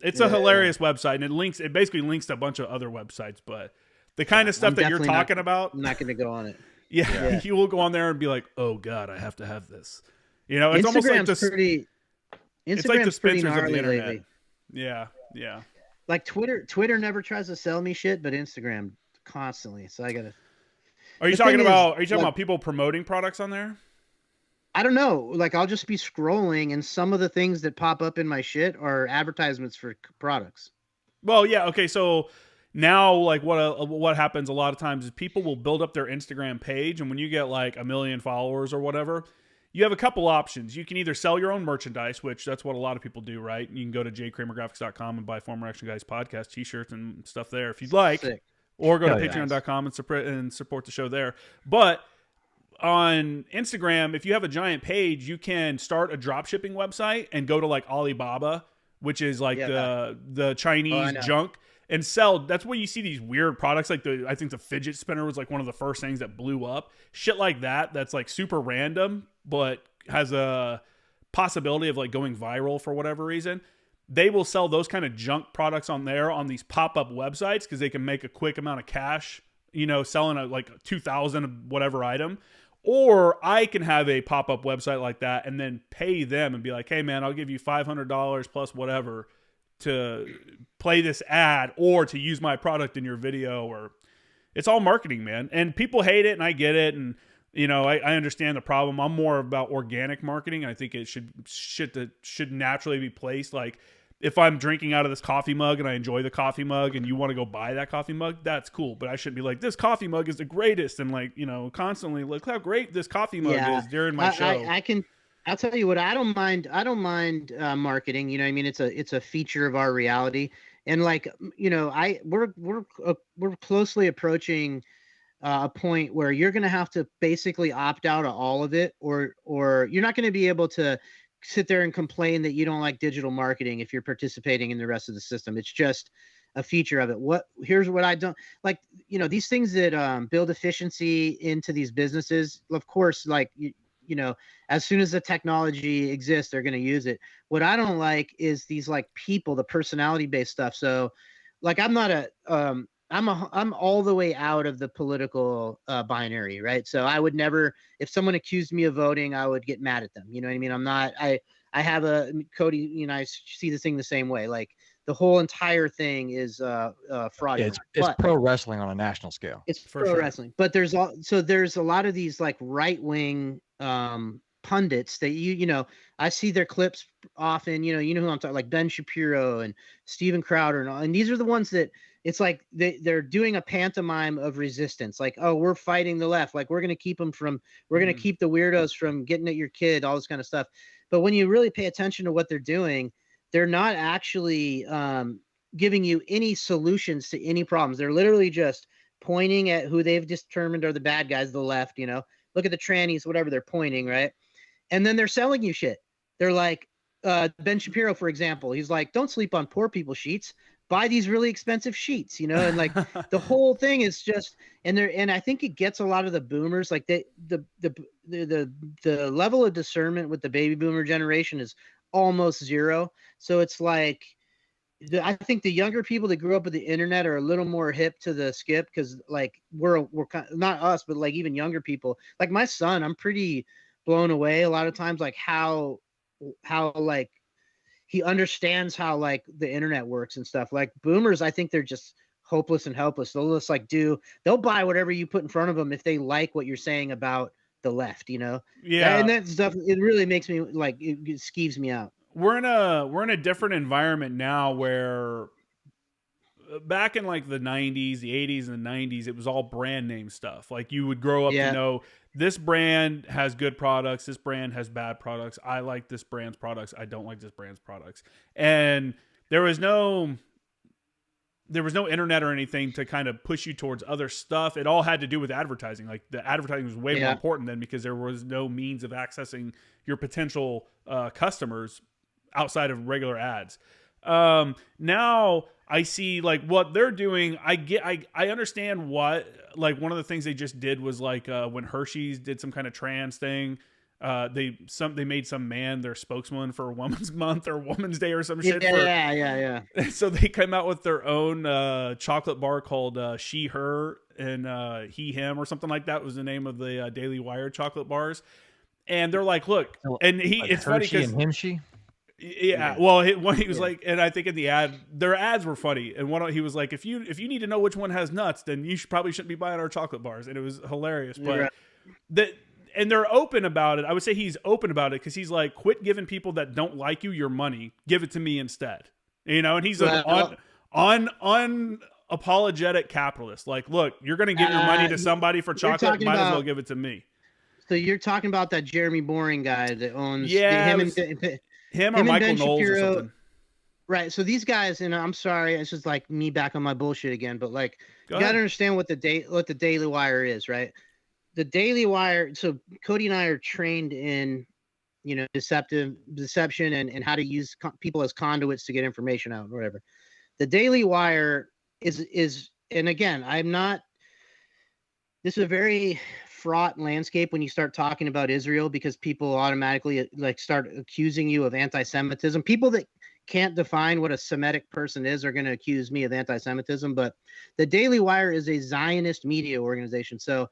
It's a hilarious website, and it basically links to a bunch of other websites, but the kind of stuff that you're talking about, I'm not going to go on it. Yeah, you will go on there and be like, "Oh God, I have to have this." You know, it's Instagram's almost like it's like the Spencers of the internet. Lately. Yeah. Like Twitter never tries to sell me shit, but Instagram constantly. So I gotta. Are you talking about people promoting products on there? I don't know. Like I'll just be scrolling, and some of the things that pop up in my shit are advertisements for products. Well, yeah. Okay, so. Now, like what happens a lot of times is people will build up their Instagram page, and when you get like 1 million followers or whatever, you have a couple options. You can either sell your own merchandise, which that's what a lot of people do, right? You can go to jkramergraphics.com and buy Former Action Guys podcast t-shirts and stuff there if you'd like. Sick. Or go to patreon.com and support the show there. But on Instagram, if you have a giant page, you can start a drop shipping website and go to like Alibaba, which is like the Chinese junk. And sell. That's where you see these weird products. Like I think the fidget spinner was like one of the first things that blew up. Shit like that. That's like super random, but has a possibility of like going viral for whatever reason. They will sell those kind of junk products on there on these pop-up websites because they can make a quick amount of cash. You know, selling like 2,000 whatever item. Or I can have a pop-up website like that and then pay them and be like, hey man, I'll give you $500 plus whatever to play this ad or to use my product in your video. Or it's all marketing, man. And people hate it, and I get it. And you know, I understand the problem. I'm more about organic marketing. I think it should naturally be placed. Like if I'm drinking out of this coffee mug and I enjoy the coffee mug and you want to go buy that coffee mug, that's cool. But I shouldn't be like, this coffee mug is the greatest, and like, you know, constantly look how great this coffee mug is during my show. I'll tell you what, I don't mind marketing. You know, I mean, it's a feature of our reality. And like, you know, we're closely approaching a point where you're going to have to basically opt out of all of it, or you're not going to be able to sit there and complain that you don't like digital marketing if you're participating in the rest of the system. It's just a feature of it. Here's what I don't like, you know, these things that build efficiency into these businesses, of course, like, you know, as soon as the technology exists, they're going to use it. What I don't like is these like people, the personality based stuff. So like, I'm all the way out of the political binary, right? So I would never, if someone accused me of voting, I would get mad at them. You know what I mean? I have Cody, and I see this thing the same way. Like the whole entire thing is fraudulent. It's pro wrestling on a national scale. It's pro wrestling, but there's a lot of these like right wing pundits that you know, I see their clips often. You know who I'm talking, like Ben Shapiro and Steven Crowder, and these are the ones that it's like they're doing a pantomime of resistance. Like, oh, we're fighting the left. Like we're gonna keep them from, we're gonna keep the weirdos from getting at your kid, all this kind of stuff. But when you really pay attention to what they're doing, they're not actually giving you any solutions to any problems. They're literally just pointing at who they've determined are the bad guys, the left, you know, look at the trannies, whatever they're pointing, right? And then they're selling you shit. They're like, Ben Shapiro, for example, he's like, don't sleep on poor people sheets, buy these really expensive sheets, you know? And like the whole thing is just, and I think it gets a lot of the boomers, like the level of discernment with the baby boomer generation is almost zero. So it's like, I think the younger people that grew up with the internet are a little more hip to the skip, because like we're kind of, not us, but like even younger people, like my son, I'm pretty blown away a lot of times, like how like he understands how like the internet works and stuff. Like boomers, I think they're just hopeless and helpless. They'll just like they'll buy whatever you put in front of them if they like what you're saying about the left, you know? Yeah. And that stuff, it really makes me like, it skeeves me out. We're in a different environment now where back in like the 90s, the 80s and the 90s, it was all brand name stuff. Like you would grow up to know this brand has good products, this brand has bad products. I like this brand's products, I don't like this brand's products. And there was no internet or anything to kind of push you towards other stuff. It all had to do with advertising. Like the advertising was way more important then because there was no means of accessing your potential customers outside of regular ads. Now I see like what they're doing. I understand what, like one of the things they just did was like when Hershey's did some kind of trans thing. They made some man their spokesman for Women's Month or Women's Day or some shit. Yeah. So they came out with their own chocolate bar called She Her and He Him or something like that was the name of the Daily Wire chocolate bars. And they're like, look, and it's funny because him she. Yeah, well, he was like, and I think in the ad, their ads were funny. And he was like, if you need to know which one has nuts, then you probably shouldn't be buying our chocolate bars. And it was hilarious. But and they're open about it. I would say he's open about it because he's like, quit giving people that don't like you your money. Give it to me instead. You know, and he's an unapologetic capitalist. Like, look, you're going to give your money to somebody for chocolate. Might as well give it to me. So you're talking about that Jeremy Boring guy that owns him or Michael Knowles or something. Right. So these guys, and I'm sorry, it's just like me back on my bullshit again, but like you got to understand what the Daily Wire is, right? The Daily Wire. So Cody and I are trained in, deception and how to use people as conduits to get information out or whatever. The Daily Wire is, and again, this is a very fraught landscape when you start talking about Israel because people automatically like start accusing you of anti-Semitism. People that can't define what a Semitic person is are going to accuse me of anti-Semitism, but the Daily Wire is a Zionist media organization. So,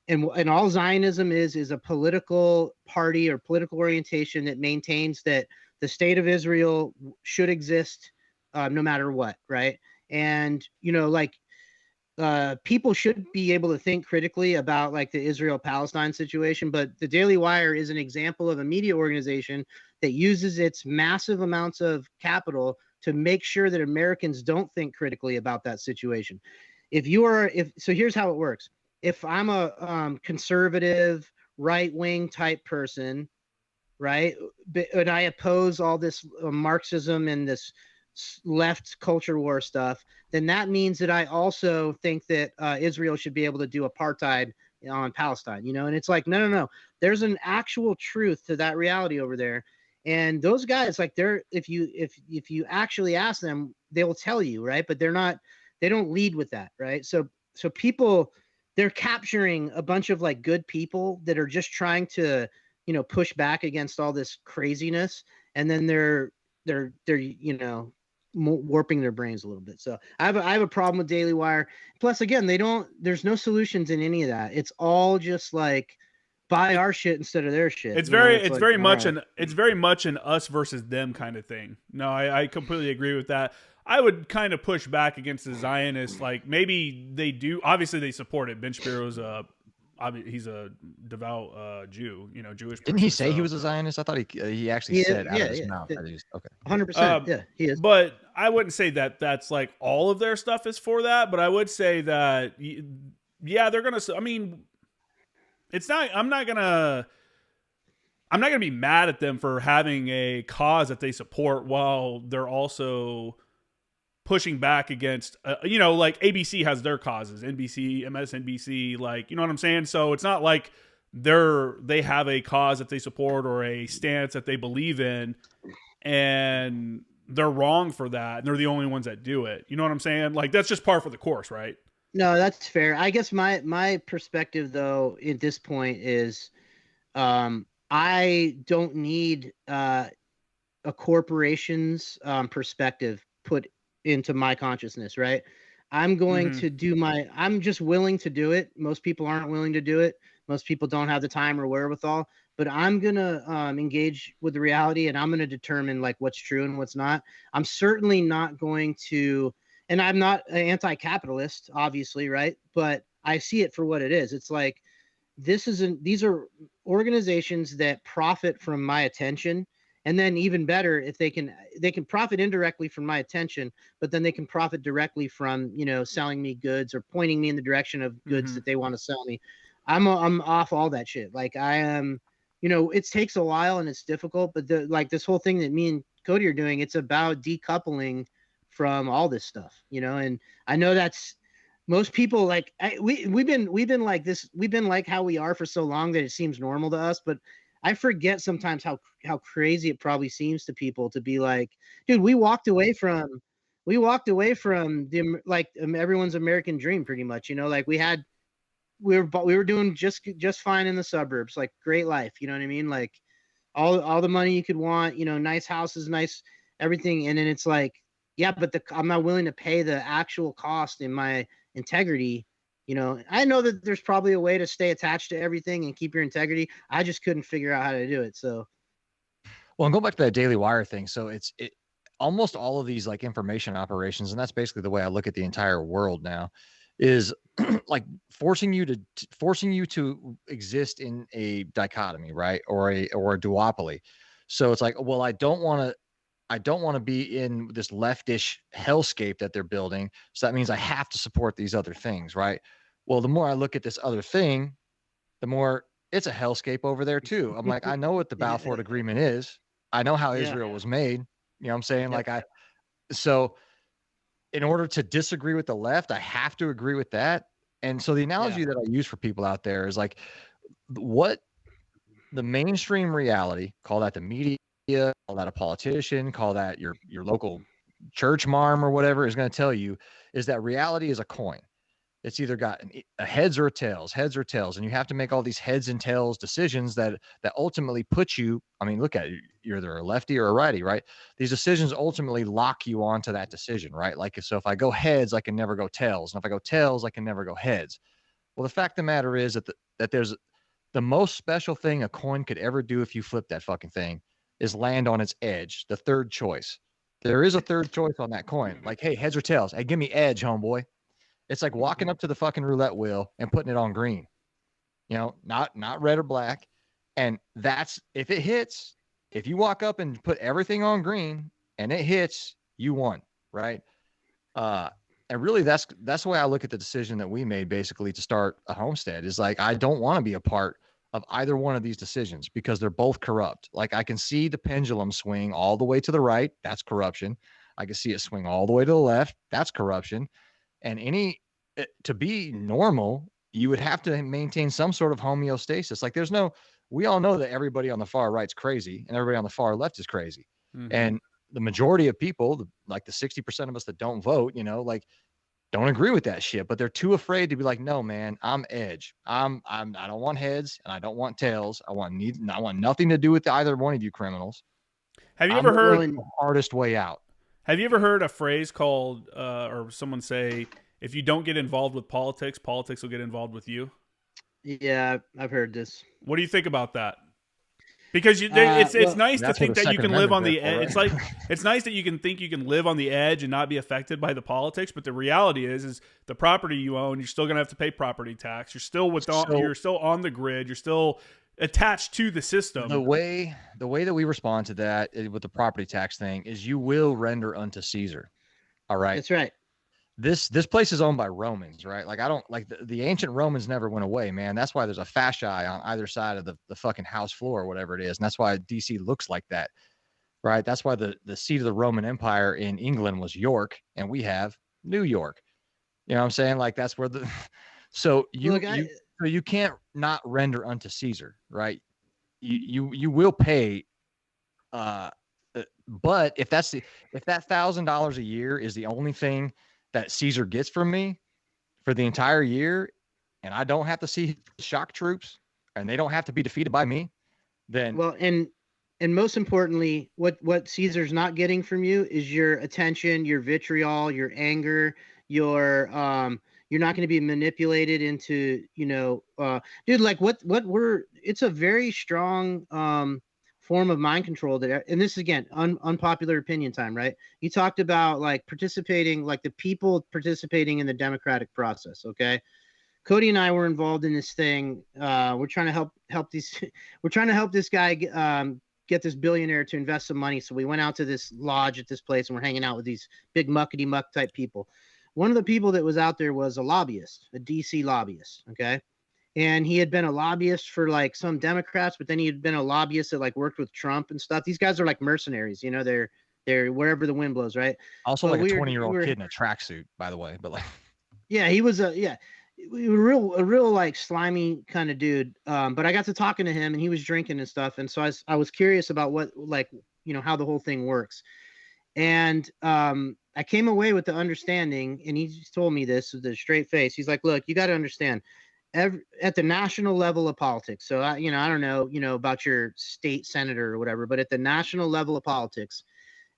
and all Zionism is a political party or political orientation that maintains that the state of Israel should exist no matter what, right? And, people should be able to think critically about like the Israel-Palestine situation, but the Daily Wire is an example of a media organization that uses its massive amounts of capital to make sure that Americans don't think critically about that situation. So here's how it works. If I'm a conservative right-wing type person, right, and I oppose all this Marxism and this left culture war stuff, then that means that I also think that Israel should be able to do apartheid on Palestine, and it's like, no. There's an actual truth to that reality over there. And those guys, like if you actually ask them, they will tell you, right? But they don't lead with that, right? So people, they're capturing a bunch of like good people that are just trying to, push back against all this craziness. And then they're warping their brains a little bit. So I have a problem with Daily Wire. Plus, again, there's no solutions in any of that. It's all just like buy our shit instead of their shit. It's very much an us versus them kind of thing. No, I completely agree with that. I would kind of push back against the Zionists. Like maybe they do. Obviously, they support it. Ben Shapiro's he's a devout Jew, Jewish person. Didn't he say he was a Zionist? I thought he actually said out of his mouth. Okay. 100%. Yeah, he is. But I wouldn't say that that's like all of their stuff is for that. But I would say that, yeah, they're going to, I mean, it's not, I'm not going to be mad at them for having a cause that they support while they're also pushing back against, like ABC has their causes, NBC, MSNBC, like, you know what I'm saying? So it's not like they have a cause that they support or a stance that they believe in and they're wrong for that. And they're the only ones that do it. You know what I'm saying? Like that's just par for the course, right? No, that's fair. I guess my perspective though, at this point is, I don't need, a corporation's, perspective put into my consciousness, right? I'm going to do I'm just willing to do it. Most people aren't willing to do it. Most people don't have the time or wherewithal, but I'm going to engage with the reality and I'm going to determine like what's true and what's not. I'm certainly not going to, and I'm not an anti-capitalist, obviously, right? But I see it for what it is. It's like, these are organizations that profit from my attention And then even better, if they can profit indirectly from my attention, but then they can profit directly from, selling me goods or pointing me in the direction of goods that they want to sell me. I'm off all that shit. Like I am, it takes a while and it's difficult, but this whole thing that me and Cody are doing, it's about decoupling from all this stuff, and I know that's most people like we've been like this. We've been like how we are for so long that it seems normal to us, but I forget sometimes how crazy it probably seems to people to be like, dude, we walked away from the everyone's American dream pretty much, like we were doing just fine in the suburbs, like great life, you know what I mean? Like all the money you could want, nice houses, nice everything. And then it's like, yeah, but I'm not willing to pay the actual cost in my integrity. I know that there's probably a way to stay attached to everything and keep your integrity. I just couldn't figure out how to do it. So, well, and go back to that Daily Wire thing. So almost all of these like information operations, and that's basically the way I look at the entire world now, is like forcing you to exist in a dichotomy, right? Or a duopoly. So it's like, well, I don't want to be in this leftish hellscape that they're building. So that means I have to support these other things, right? Well, the more I look at this other thing, the more it's a hellscape over there too. I'm like, I know what the Balfour Agreement is. I know how Israel was made. You know what I'm saying? Yep. So in order to disagree with the left, I have to agree with that. And so the analogy that I use for people out there is like what the mainstream reality, call that the media, call that a politician, call that your local church marm or whatever, is going to tell you is that reality is a coin. It's either got a heads or a tails, and you have to make all these heads and tails decisions that ultimately put you. I mean, look at it, you're either a lefty or a righty, right? These decisions ultimately lock you onto that decision, right? Like so, if I go heads, I can never go tails, and if I go tails, I can never go heads. Well, the fact of the matter is that there's the most special thing a coin could ever do if you flip that fucking thing is land on its edge, the third choice. There is a third choice on that coin. Like, hey, heads or tails? Hey, give me edge, homeboy. It's like walking up to the fucking roulette wheel and putting it on green. Not red or black. And that's if it hits, if you walk up and put everything on green and it hits, you won, right? And really that's the way I look at the decision that we made basically to start a homestead is like, I don't want to be a part of either one of these decisions because they're both corrupt. Like I can see the pendulum swing all the way to the right. That's corruption. I can see it swing all the way to the left. That's corruption. And to be normal, you would have to maintain some sort of homeostasis. Like we all know that everybody on the far right's crazy and everybody on the far left is crazy. Mm-hmm. And the majority of people, like the 60% of us that don't vote, like don't agree with that shit, but they're too afraid to be like, no, man, I'm edge. I don't want heads and I don't want tails. I want nothing to do with either one of you criminals. Have you ever heard the hardest way out? Have you ever heard a phrase called, or someone say, if you don't get involved with politics, politics will get involved with you? Yeah, I've heard this. What do you think about that? Because it's nice to think that you can live on the edge. Right? It's nice that you can think you can live on the edge and not be affected by the politics. But the reality is the property you own, you're still going to have to pay property tax. You're still you're still on the grid. You're still attached to the system. The way that we respond to that with the property tax thing is you will render unto Caesar. All right. That's right. This place is owned by Romans, right? Like I don't like the ancient Romans never went away, man. That's why there's a fascia on either side of the fucking house floor or whatever it is. And that's why DC looks like that, right? That's why the seat of the Roman Empire in England was York and we have New York. You know what I'm saying? Like that's where so you can't not render unto Caesar, right? You will pay, but if that $1,000 a year is the only thing that Caesar gets from me for the entire year, and I don't have to see shock troops, and they don't have to be defeated by me, then and most importantly, what Caesar's not getting from you is your attention, your vitriol, your anger, your you're not going to be manipulated into dude. Like it's a very strong form of mind control and this is again unpopular opinion time, right? You talked about like participating, like the people participating in the democratic process. Okay, Cody and I were involved in this thing. We're trying to help this guy get this billionaire to invest some money. So we went out to this lodge at this place and we're hanging out with these big muckety muck type people. One of the people that was out there was a lobbyist, a DC lobbyist. Okay. And he had been a lobbyist for like some Democrats, but then he had been a lobbyist that like worked with Trump and stuff. These guys are like mercenaries, you know, they're wherever the wind blows, right? Also, like a 20-year-old kid in a tracksuit, by the way. But like, yeah, he was a real like slimy kind of dude. But I got to talking to him, and he was drinking and stuff, and so I was curious about what, like, you know, how the whole thing works. And I came away with the understanding, and he told me this with a straight face. He's like, "Look, you got to understand." At the national level of politics. So I don't know, about your state senator or whatever, but at the national level of politics,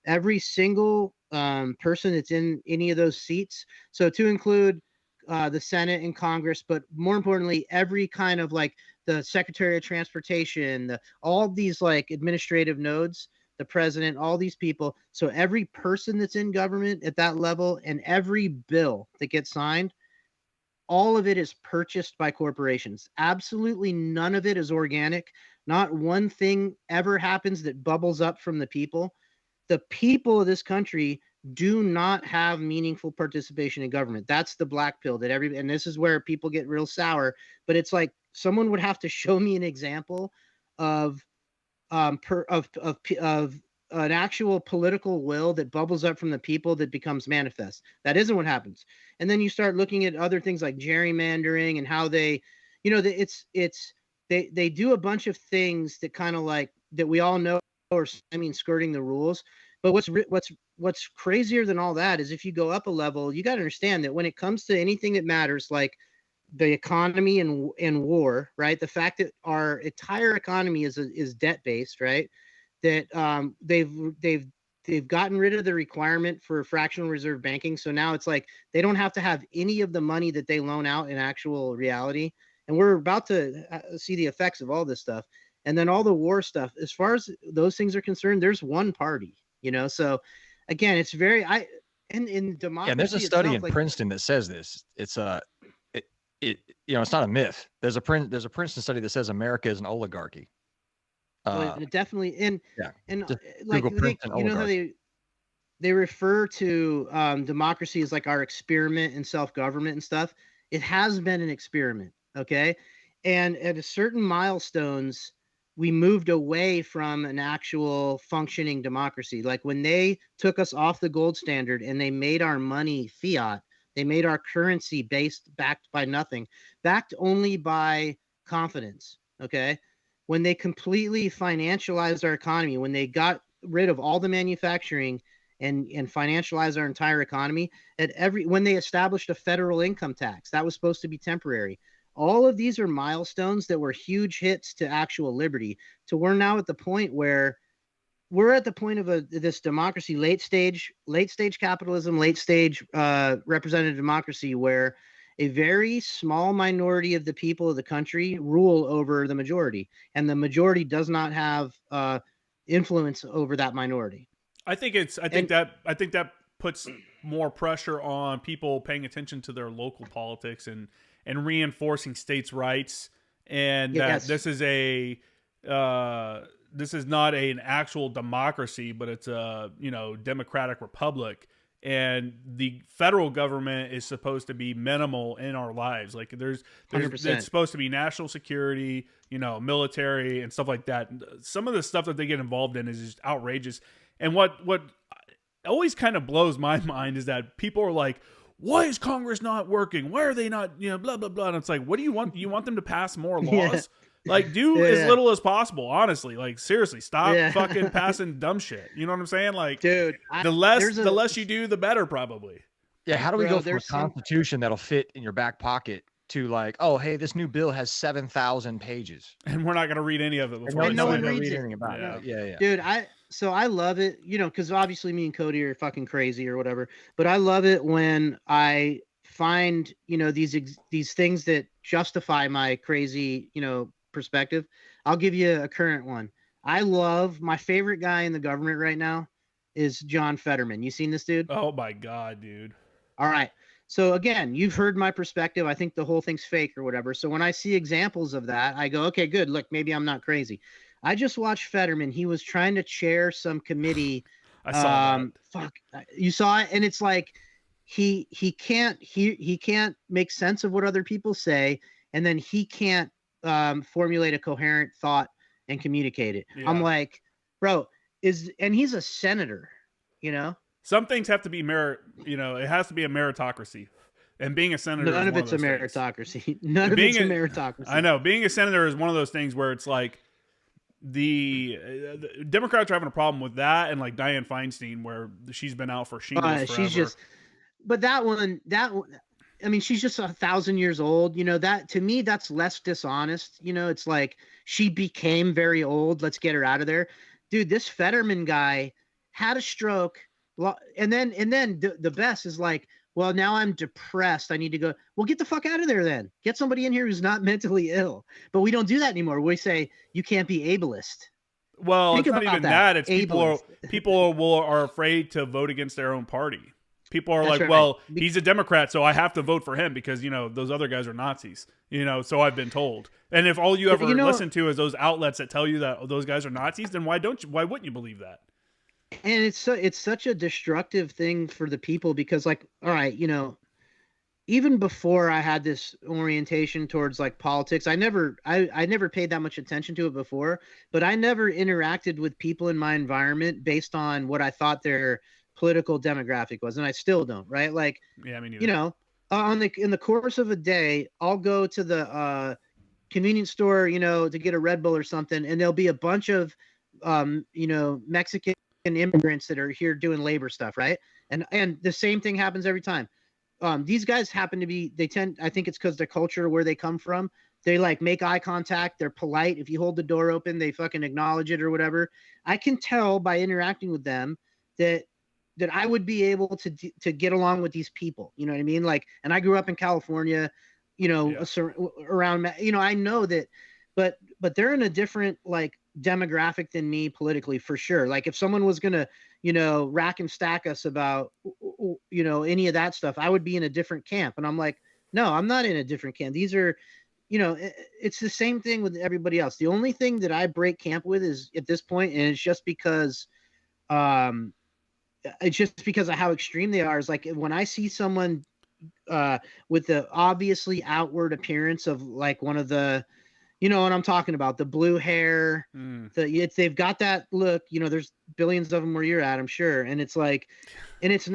every single person that's in any of those seats, so to include the Senate and Congress, but more importantly, every kind of like the Secretary of Transportation, all these like administrative nodes, the president, all these people. So every person that's in government at that level and every bill that gets signed, all of it is purchased by corporations. Absolutely none of it is organic. Not one thing ever happens that bubbles up from the people. The people of this country do not have meaningful participation in government. That's the black pill that and this is where people get real sour, but it's like someone would have to show me an example of an actual political will that bubbles up from the people that becomes manifest. That isn't what happens. And then you start looking at other things like gerrymandering and how they, they do a bunch of things that kind of like that we all know are, skirting the rules. But what's crazier than all that is if you go up a level, you got to understand that when it comes to anything that matters, like the economy and war, right? The fact that our entire economy is debt based, right? That they've gotten rid of the requirement for fractional reserve banking. So now it's like they don't have to have any of the money that they loan out in actual reality. And we're about to see the effects of all this stuff. And then all the war stuff, as far as those things are concerned, there's one party, So again, it's very, in democracy. And there's a study in Princeton that says this. It's it's not a myth. There's a Princeton study that says America is an oligarchy. It definitely, and like Princeton, how they refer to democracy as like our experiment in self-government and stuff. It has been an experiment, okay? And at a certain milestones, we moved away from an actual functioning democracy. Like when they took us off the gold standard and they made our money fiat, they made our currency backed by nothing, backed only by confidence, okay? When they completely financialized our economy, when they got rid of all the manufacturing and financialized our entire economy, when they established a federal income tax, that was supposed to be temporary. All of these are milestones that were huge hits to actual liberty. So we're now at the point where we're at the point of this democracy, late stage capitalism, late stage representative democracy, where a very small minority of the people of the country rule over the majority, and the majority does not have influence over that minority. I think that puts more pressure on people paying attention to their local politics and reinforcing states' rights, and that this is not an actual democracy, but it's a democratic republic. And the federal government is supposed to be minimal in our lives. Like there's it's supposed to be national security, military and stuff like that. Some of the stuff that they get involved in is just outrageous. And what always kind of blows my mind is that people are like, why is Congress not working? Why are they not, blah, blah, blah. And it's like, what do you want? Do you want them to pass more laws? Yeah. Like, do as little as possible, honestly. Like, seriously, stop fucking passing dumb shit. You know what I'm saying? Like, dude, the less you do, the better, probably. Yeah, how do we go from a constitution that'll fit in your back pocket to like, oh, hey, this new bill has 7,000 pages, and we're not going to read any of it before no one reads anything about it. Yeah, dude, I love it, because obviously me and Cody are fucking crazy or whatever, but I love it when I find these things that justify my crazy perspective. I'll give you a current one. I love my favorite guy in the government right now is John Fetterman. You seen this dude? Oh my God, dude. All right. So again, you've heard my perspective. I think the whole thing's fake or whatever. So when I see examples of that, I go, okay, good. Look, maybe I'm not crazy. I just watched Fetterman. He was trying to chair some committee. I saw that. Fuck, you saw it, and it's like he can't make sense of what other people say, and then he can't formulate a coherent thought and communicate it. Yeah. I'm like, bro, and he's a senator, you know. Some things have to be it has to be a meritocracy. And being a senator, none of it's a meritocracy. None of it's a meritocracy. I know. Being a senator is one of those things where it's like the Democrats are having a problem with that, and like Dianne Feinstein, where she's been out for shingles forever. She's just, but that one, I mean, she's just 1,000 years old. You know, that to me, that's less dishonest. You know, it's like she became very old. Let's get her out of there, dude. This Fetterman guy had a stroke, and then the best is like, well, now I'm depressed. I need to go. Well, get the fuck out of there then. Get somebody in here who's not mentally ill. But we don't do that anymore. We say you can't be ableist. Well, it's not even that. It's people are afraid to vote against their own party. People are like, well, he's a Democrat, so I have to vote for him because, you know, those other guys are Nazis, you know, so I've been told. And if all you ever listen to is those outlets that tell you that those guys are Nazis, then why wouldn't you believe that? And it's such a destructive thing for the people because, like, all right, you know, even before I had this orientation towards like politics, I never paid that much attention to it before, but I never interacted with people in my environment based on what I thought their political demographic was, and I still don't, right? Like, yeah, I mean, you know, in the course of a day, I'll go to the convenience store, you know, to get a Red Bull or something, and there'll be a bunch of you know, Mexican immigrants that are here doing labor stuff, right? And the same thing happens every time. These guys happen to be, I think it's because their culture, where they come from, they like make eye contact, they're polite. If you hold the door open, they fucking acknowledge it or whatever. I can tell by interacting with them that I would be able to get along with these people. You know what I mean? Like, and I grew up in California, you know, around, you know, I know that, but they're in a different like demographic than me politically, for sure. Like if someone was going to, you know, rack and stack us about, you know, any of that stuff, I would be in a different camp. And I'm like, no, I'm not in a different camp. These are, you know, it's the same thing with everybody else. The only thing that I break camp with is at this point, and it's just because of how extreme they are, is like when I see someone with the obviously outward appearance of like one of the, you know what I'm talking about, the blue hair, they've got that look, you know, there's billions of them where you're at, I'm sure. And it's like, and it's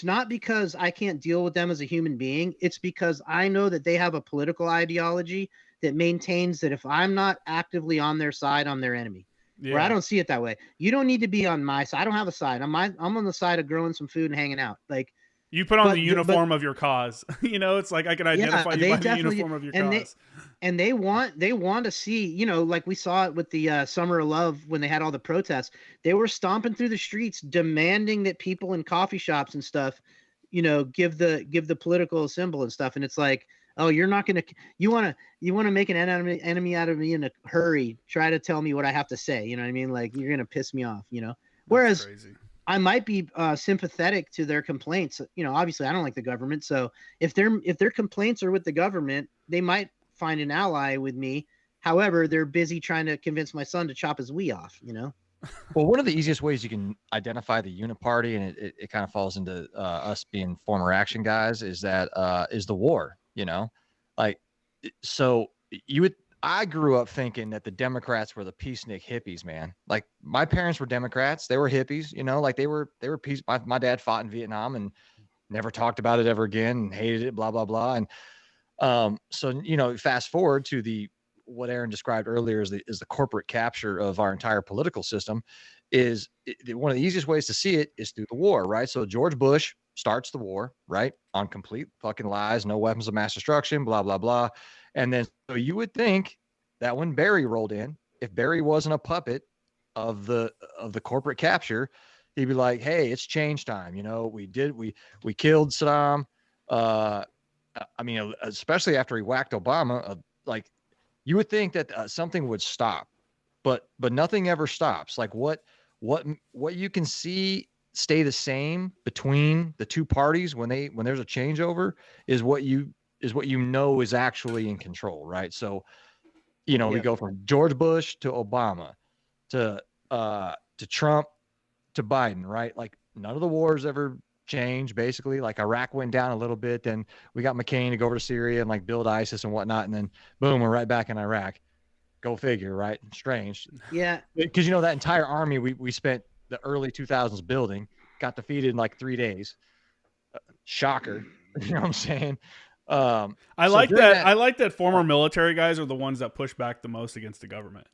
not because I can't deal with them as a human being. It's because I know that they have a political ideology that maintains that if I'm not actively on their side, I'm their enemy. Yeah. Where I don't see it that way. You don't need to be on my side. I don't have a side. I'm on the side of growing some food and hanging out. Like, you put on the uniform of your cause. You know, it's like I can identify you by the uniform of your cause. They want to see, you know, like we saw it with the Summer of Love when they had all the protests. They were stomping through the streets demanding that people in coffee shops and stuff, you know, give the political symbol and stuff. And it's like, oh, you're not going to, you want to make an enemy out of me in a hurry. Try to tell me what I have to say. You know what I mean? Like, you're going to piss me off, you know? Whereas crazy. I might be sympathetic to their complaints. You know, obviously I don't like the government. So if their complaints are with the government, they might find an ally with me. However, they're busy trying to convince my son to chop his wee off, you know? Well, one of the easiest ways you can identify the uniparty, and it kind of falls into us being former action guys, is the war, you know? Like, so I grew up thinking that the Democrats were the peacenik hippies, man. Like, my parents were Democrats. They were hippies, you know, like they were peace. My dad fought in Vietnam and never talked about it ever again and hated it, blah, blah, blah. And so, you know, fast forward to what Aren described earlier is the corporate capture of our entire political system. One of the easiest ways to see it is through the war, right? So George Bush starts the war, right? On complete fucking lies, no weapons of mass destruction, blah, blah, blah. And then, so you would think that when Barry rolled in, if Barry wasn't a puppet of the corporate capture, he'd be like, hey, it's change time. You know, we killed Saddam. I mean, especially after he whacked Obama, like, you would think that something would stop, but nothing ever stops. Like what you can see stay the same between the two parties when there's a changeover is what you know is actually in control, right? So You know, we go from George Bush to Obama to Trump to Biden, right? Like none of the wars ever changed, basically. Like Iraq went down a little bit, then we got McCain to go over to Syria and like build ISIS and whatnot, and then boom, we're right back in Iraq. Go figure, right? Strange. Yeah. Because, you know, that entire army we spent the early 2000s building got defeated in like 3 days. Shocker. You know what I'm saying? I like that former military guys are the ones that push back the most against the government.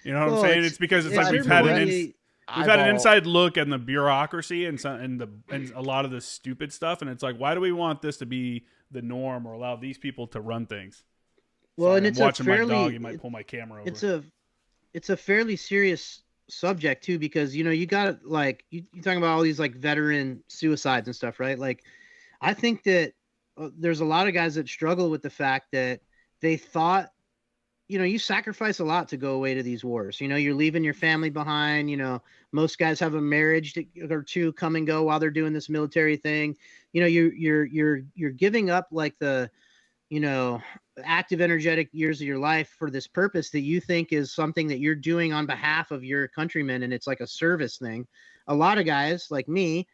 You know what I'm saying? It's because it's like we've had an inside look at the bureaucracy and a lot of the stupid stuff, and it's like, why do we want this to be the norm or allow these people to run things? Well, Sorry, and it's watching fairly, my dog. He might pull my camera over. It's a fairly serious subject too, because you know you got like you're talking about all these like veteran suicides and stuff, right? Like, I think that there's a lot of guys that struggle with the fact that they thought, you know, you sacrifice a lot to go away to these wars. You know, you're leaving your family behind. You know, most guys have a marriage or two come and go while they're doing this military thing. You know, you're giving up like the, you know, active, energetic years of your life for this purpose that you think is something that you're doing on behalf of your countrymen, and it's like a service thing. A lot of guys like me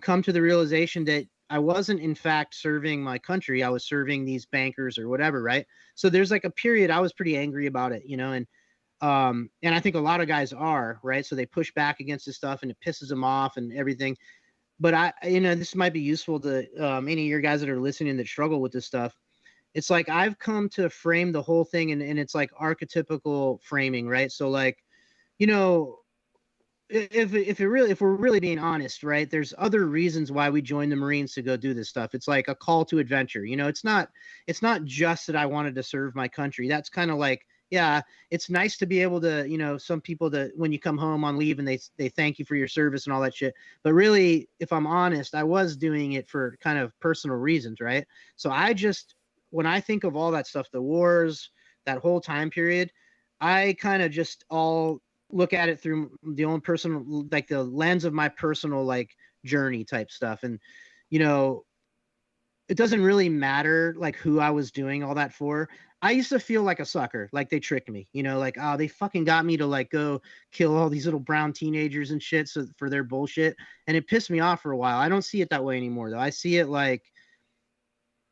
come to the realization that I wasn't in fact serving my country. I was serving these bankers or whatever, right? So there's like a period I was pretty angry about it, you know, and I think a lot of guys are, right? So they push back against this stuff and it pisses them off and everything. But you know, this might be useful to any of your guys that are listening that struggle with this stuff. It's like I've come to frame the whole thing, and it's like archetypical framing, right? So like, you know, if we're really being honest, right, there's other reasons why we joined the Marines to go do this stuff. It's like a call to adventure. You know, it's not just that I wanted to serve my country. That's kind of like, yeah, it's nice to be able to, you know, some people that when you come home on leave and they thank you for your service and all that shit. But really, if I'm honest, I was doing it for kind of personal reasons, right? So when I think of all that stuff, the wars, that whole time period, I kind of just all look at it through the own personal, like the lens of my personal like journey type stuff. And, you know, it doesn't really matter like who I was doing all that for. I used to feel like a sucker, like they tricked me, you know, like, oh, they fucking got me to like go kill all these little brown teenagers and shit for their bullshit. And it pissed me off for a while. I don't see it that way anymore though. I see it like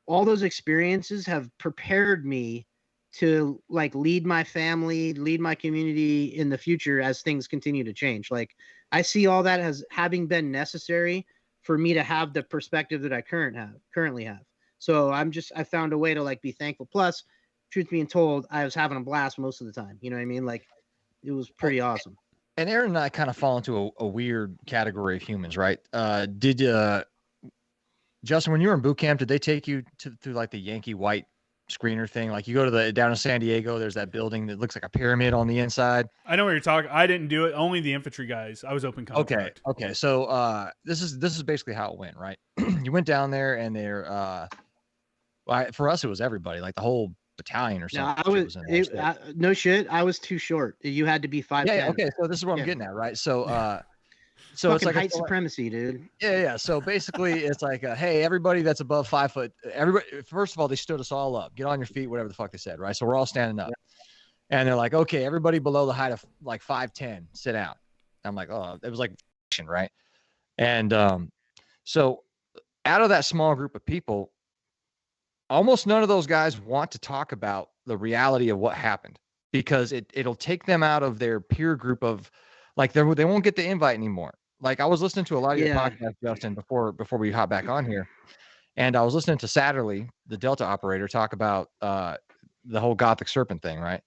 all those experiences have prepared me to like lead my family, lead my community in the future as things continue to change. Like I see all that as having been necessary for me to have the perspective that I currently have. So I found a way to like be thankful. Plus, truth being told, I was having a blast most of the time. You know what I mean? Like it was pretty awesome. And Aaron and I kind of fall into a weird category of humans, right? Justin, when you were in boot camp, did they take you through like the Yankee White screener thing? Like you go to down in San Diego, there's that building that looks like a pyramid on the inside. I know what you're talking. I didn't do it. Only the infantry guys. I was open contract. Okay. So this is basically how it went, right? You went down there and for us it was everybody, like the whole battalion or something. No shit. I was too short. You had to be 5'10". Yeah. Okay. So this is what I'm getting at, right? So so fucking it's like height supremacy, dude. Yeah. So basically, it's like, hey, everybody that's above 5 foot, everybody. First of all, they stood us all up. Get on your feet, whatever the fuck they said, right? So we're all standing up, and they're like, okay, everybody below the height of like 5'10", sit down. I'm like, oh, it was like, right? And so out of that small group of people, almost none of those guys want to talk about the reality of what happened because it'll take them out of their peer group of like they won't get the invite anymore. Like I was listening to a lot of your podcasts, Justin, before we hop back on here. And I was listening to Satterley, the Delta operator, talk about the whole Gothic Serpent thing, right?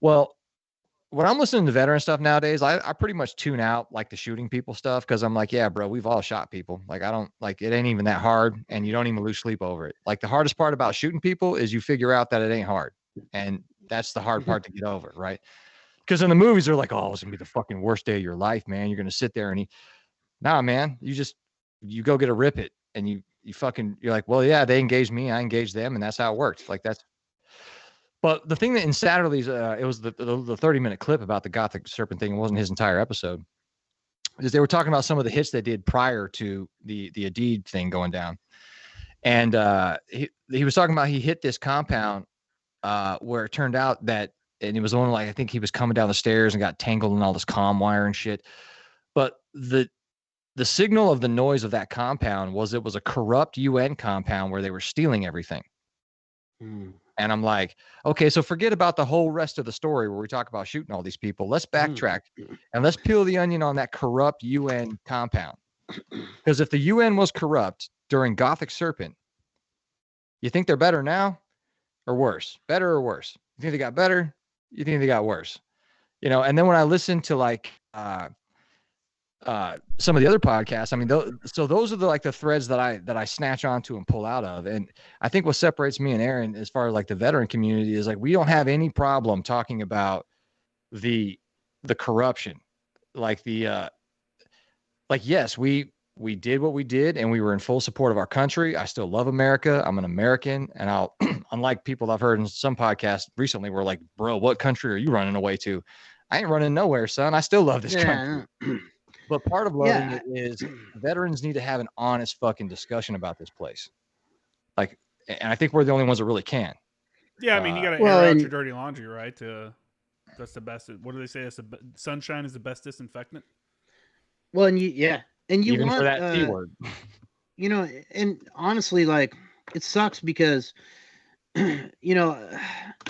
Well, when I'm listening to veteran stuff nowadays, I pretty much tune out like the shooting people stuff because I'm like, yeah, bro, we've all shot people. Like I don't like it ain't even that hard and you don't even lose sleep over it. Like the hardest part about shooting people is you figure out that it ain't hard. And that's the hard part to get over, right? Because in the movies, they're like, oh, it's going to be the fucking worst day of your life, man. You're going to sit there and nah, man, you go get a rip it and you're like, well, yeah, they engaged me. I engaged them. And that's how it works. Like but the thing that in Satterley's, it was the 30-minute clip about the Gothic Serpent thing. It wasn't his entire episode. Is they were talking about some of the hits they did prior to the Adid thing going down. And he was talking about he hit this compound where it turned out that and he was the one, like, I think he was coming down the stairs and got tangled in all this comm wire and shit. But the signal of the noise of that compound was it was a corrupt UN compound where they were stealing everything. And I'm like, okay, so forget about the whole rest of the story where we talk about shooting all these people. Let's backtrack and let's peel the onion on that corrupt UN compound. Because if the UN was corrupt during Gothic Serpent, you think they're better now or worse? Better or worse? You think they got better? You think they got worse? You know, and then when I listen to like some of the other podcasts, I mean, so those are the threads that I snatch onto and pull out of. And I think what separates me and Aren as far as like the veteran community is like, we don't have any problem talking about the corruption, like yes, we did what we did and we were in full support of our country. I still love America. I'm an American, and I'll, unlike people I've heard in some podcasts recently were like, bro, what country are you running away to? I ain't running nowhere, son. I still love this country. But part of loving it is veterans need to have an honest fucking discussion about this place. Like, and I think we're the only ones that really can. Yeah, I mean, you got to air out your dirty laundry, right? That's the best. What do they say? Sunshine is the best disinfectant. Well, and you even want for that T word. You know, and honestly, like, it sucks because you know,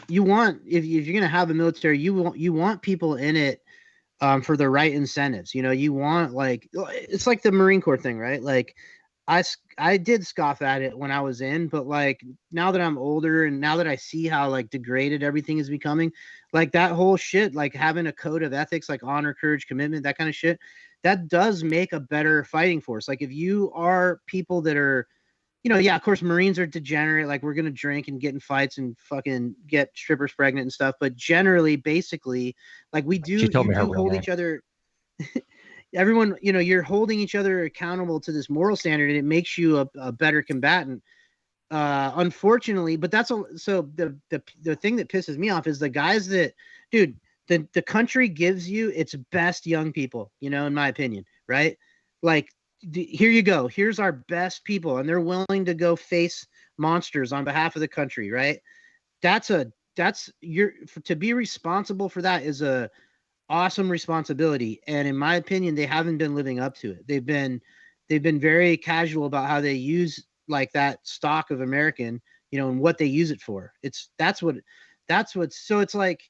you want, if you're gonna have a military, you want people in it for the right incentives. You know, you want, like, it's like the Marine Corps thing, right? Like, I did scoff at it when I was in, but like now that I'm older and now that I see how like degraded everything is becoming, like that whole shit, like having a code of ethics, like honor, courage, commitment, that kind of shit, that does make a better fighting force. Like if you are people that are, you know, yeah, of course, Marines are degenerate. Like we're going to drink and get in fights and fucking get strippers pregnant and stuff. But generally, basically, like we do, hold each other. Everyone, you know, you're holding each other accountable to this moral standard, and it makes you a better combatant. Unfortunately, but that's so the thing that pisses me off is the guys that, dude, the country gives you its best young people, you know, in my opinion, right? Like, here you go. Here's our best people, and they're willing to go face monsters on behalf of the country, right? To be responsible for that is a awesome responsibility, and in my opinion, they haven't been living up to it. They've been very casual about how they use like that stock of American, you know, and what they use it for. So it's like,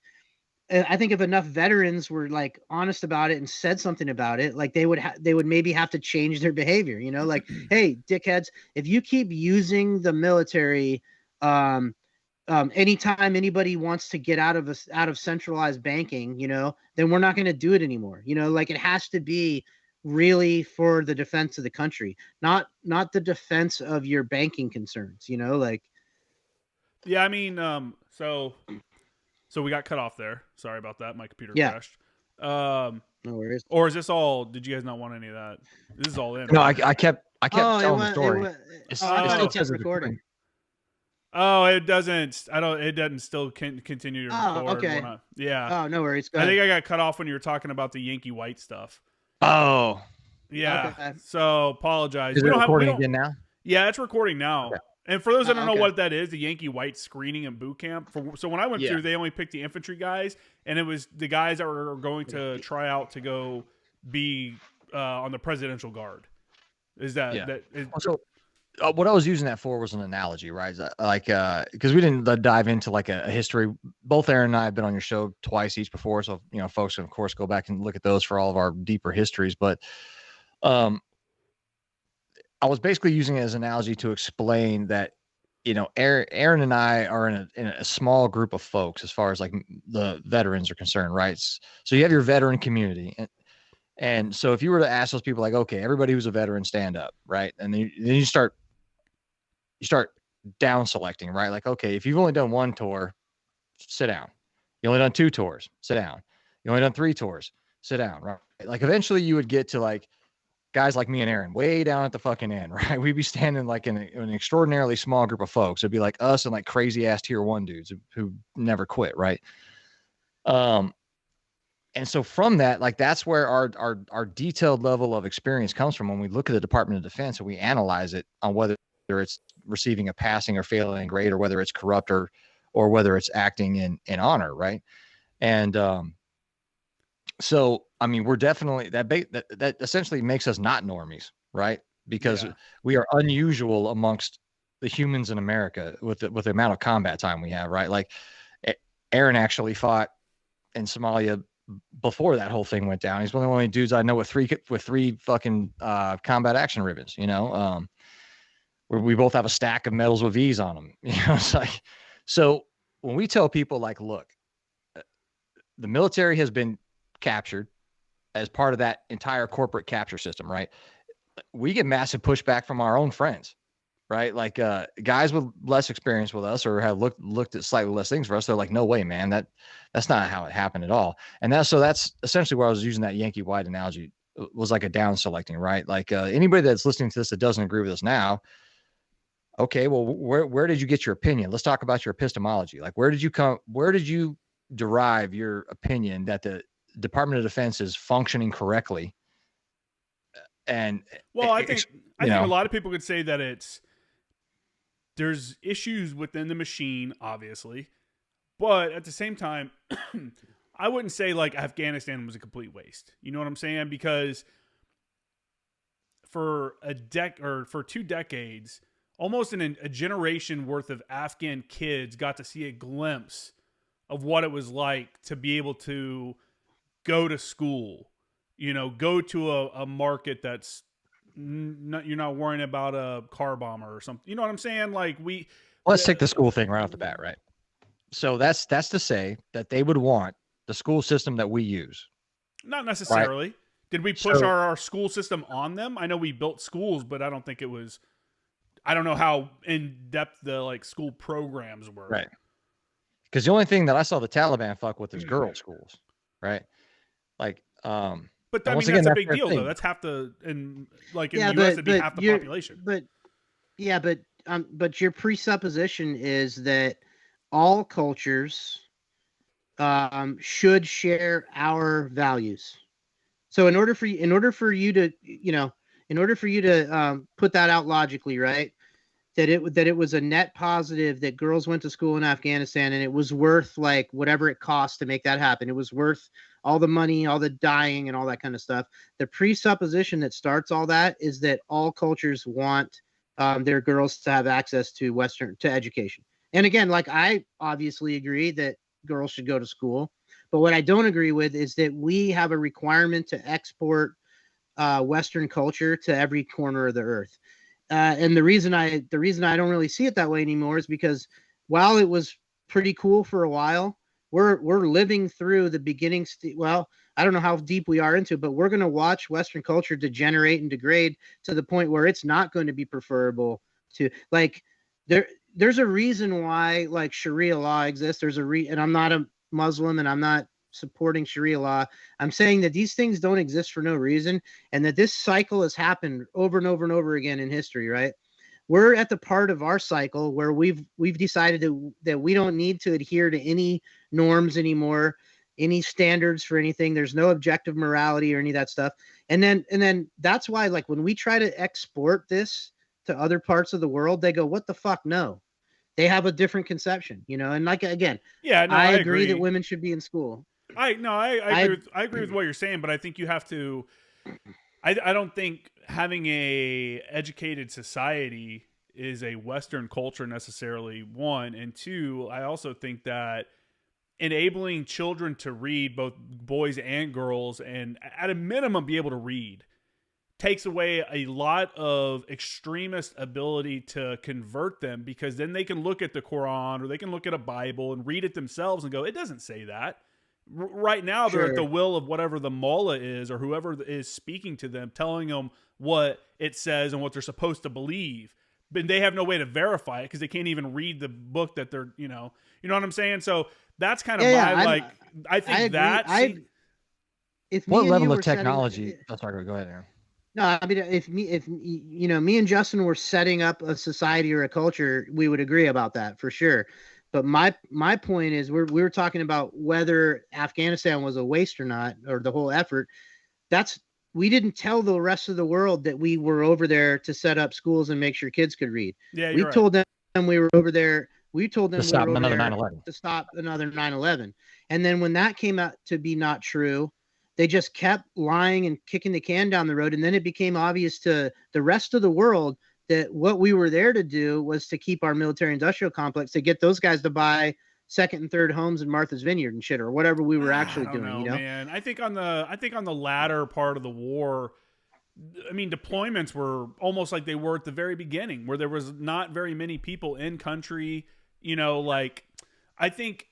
I think if enough veterans were like honest about it and said something about it, like they would maybe have to change their behavior, you know, like, hey, dickheads, if you keep using the military, anytime anybody wants to get out of centralized banking, you know, then we're not going to do it anymore. You know, like it has to be really for the defense of the country, not the defense of your banking concerns, you know, like. Yeah. I mean, so we got cut off there. Sorry about that. My computer crashed. No worries. Or is this all, did you guys not want any of that? This is all in. No, I kept telling the story. It kept recording. Oh, it doesn't. It doesn't still continue to record. Oh, okay. Yeah. Oh, no worries. I think I got cut off when you were talking about the Yankee White stuff. Oh. Yeah. Okay. So apologize. Is it recording again now? Yeah, it's recording now. Okay. And for those that don't know okay. what that is, the Yankee White screening and boot camp. So when I went through, they only picked the infantry guys, and it was the guys that were going to try out to go be on the Presidential Guard. Is that? Yeah. So what I was using that for was an analogy, right? Like, because we didn't dive into like a history. Both Aren and I have been on your show twice each before, so you know, folks can of course go back and look at those for all of our deeper histories. But, I was basically using it as an analogy to explain that, you know, Aren and I are in a small group of folks as far as like the veterans are concerned, right? So you have your veteran community, and so if you were to ask those people, like, okay, everybody who's a veteran, stand up, right? And then you start down selecting, right? Like, okay, if you've only done one tour, sit down. You only done 2 tours, sit down. You only done 3 tours, sit down, right? Like eventually you would get to like guys like me and Aren way down at the fucking end, right? We'd be standing like in an extraordinarily small group of folks. It'd be like us and like crazy ass tier 1 dudes who never quit, right? And so from that, like that's where our detailed level of experience comes from when we look at the Department of Defense and we analyze it on whether it's receiving a passing or failing grade, or whether it's corrupt or whether it's acting in honor, right? And so, I mean, we're definitely that essentially makes us not normies, right? Because we are unusual amongst the humans in America with the amount of combat time we have, right? Like Aren actually fought in Somalia before that whole thing went down. He's one of the only dudes I know with three fucking combat action ribbons, you know, where we both have a stack of medals with V's on them. You know, it's like, so when we tell people like, look, the military has been captured as part of that entire corporate capture system, right? We get massive pushback from our own friends, right? Like guys with less experience with us or have looked at slightly less things for us. They're like, no way, man, that's not how it happened at all. And that's essentially where I was using that Yankee White analogy, was like a down selecting, right? Like anybody that's listening to this that doesn't agree with us now, okay, well, where did you get your opinion? Let's talk about your epistemology. Like, where did you derive your opinion that the Department of Defense is functioning correctly? And well, I think a lot of people could say that there's issues within the machine, obviously, but at the same time, I wouldn't say like Afghanistan was a complete waste. You know what I'm saying? Because for 2 decades, almost in a generation worth of Afghan kids got to see a glimpse of what it was like to be able to go to school, you know, go to a market that's you're not worrying about a car bomber or something. You know what I'm saying? Like let's take the school thing right off the bat, right? So that's to say that they would want the school system that we use. Not necessarily. Right? Did we push our school system on them? I know we built schools, but I don't think it was. I don't know how in depth the like school programs were. Right. Because the only thing that I saw the Taliban fuck with is girls' schools, right? Like, but I mean that's a big deal though. That's half the the US, it'd be half the population. But your presupposition is that all cultures should share our values. So in order for you to put that out logically, right? That it was a net positive that girls went to school in Afghanistan, and it was worth like whatever it cost to make that happen. It was worth all the money, all the dying, and all that kind of stuff. The presupposition that starts all that is that all cultures want their girls to have access to education. And again, like I obviously agree that girls should go to school, but what I don't agree with is that we have a requirement to export Western culture to every corner of the earth. And the reason I don't really see it that way anymore is because while it was pretty cool for a while, we're living through the beginning. Well, I don't know how deep we are into it, but we're going to watch Western culture degenerate and degrade to the point where it's not going to be preferable to like there's a reason why like Sharia law exists. And I'm not a Muslim and I'm not supporting Sharia law. I'm saying that these things don't exist for no reason, and that this cycle has happened over and over and over again in history, right? We're at the part of our cycle where we've decided that we don't need to adhere to any norms anymore, any standards for anything. There's no objective morality or any of that stuff. And then that's why like when we try to export this to other parts of the world, they go, what the fuck? No. They have a different conception, you know? And like, again, I agree that women should be in school. I agree with what you're saying, but I think you have to. I don't think having a educated society is a Western culture necessarily. One, and two, I also think that enabling children to read, both boys and girls, and at a minimum be able to read, takes away a lot of extremist ability to convert them, because then they can look at the Quran or they can look at a Bible and read it themselves and go, it doesn't say that. Right now, they're at the will of whatever the mullah is or whoever is speaking to them, telling them what it says and what they're supposed to believe. But they have no way to verify it because they can't even read the book that they're, you know what I'm saying? So that's kind of I think what level of technology? Sorry, go ahead, Aaron. No, I mean, if me and Justin were setting up a society or a culture, we would agree about that for sure. But my point is, we were talking about whether Afghanistan was a waste or not, or the whole effort. We didn't tell the rest of the world that we were over there to set up schools and make sure kids could read. Yeah, we told them we were over there We told them To stop we were over another there 9/11. to stop another 9/11. And then when that came out to be not true, they just kept lying and kicking the can down the road. And then it became obvious to the rest of the world that what we were there to do was to keep our military industrial complex, to get those guys to buy second and third homes in Martha's Vineyard and shit, or whatever we were actually I don't doing. know, You know, man. I think on the latter part of the war, I mean, deployments were almost like they were at the very beginning, where there was not very many people in country. You know, like, I think.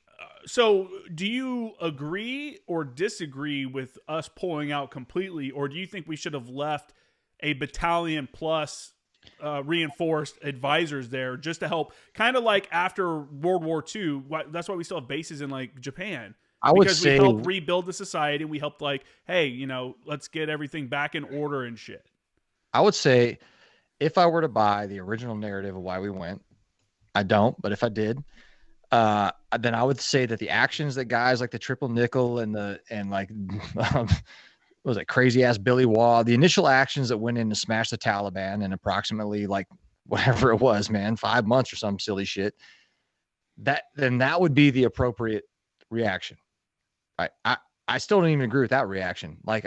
So, do you agree or disagree with us pulling out completely, or do you think we should have left a battalion plus reinforced advisors there just to help, kind of like after World War II? That's why we still have bases in like Japan. I would Because say we helped rebuild the society. We helped, like, hey, you know, let's get everything back in order and shit. I would say if I were to buy the original narrative of why we went, I don't, but if I did, then I would say that the actions that guys like the Triple Nickel and like what was it, crazy ass Billy Waugh, the initial actions that went in to smash the Taliban in approximately like whatever it was, man, 5 months or some silly shit, that would be the appropriate reaction. I still don't even agree with that reaction. Like,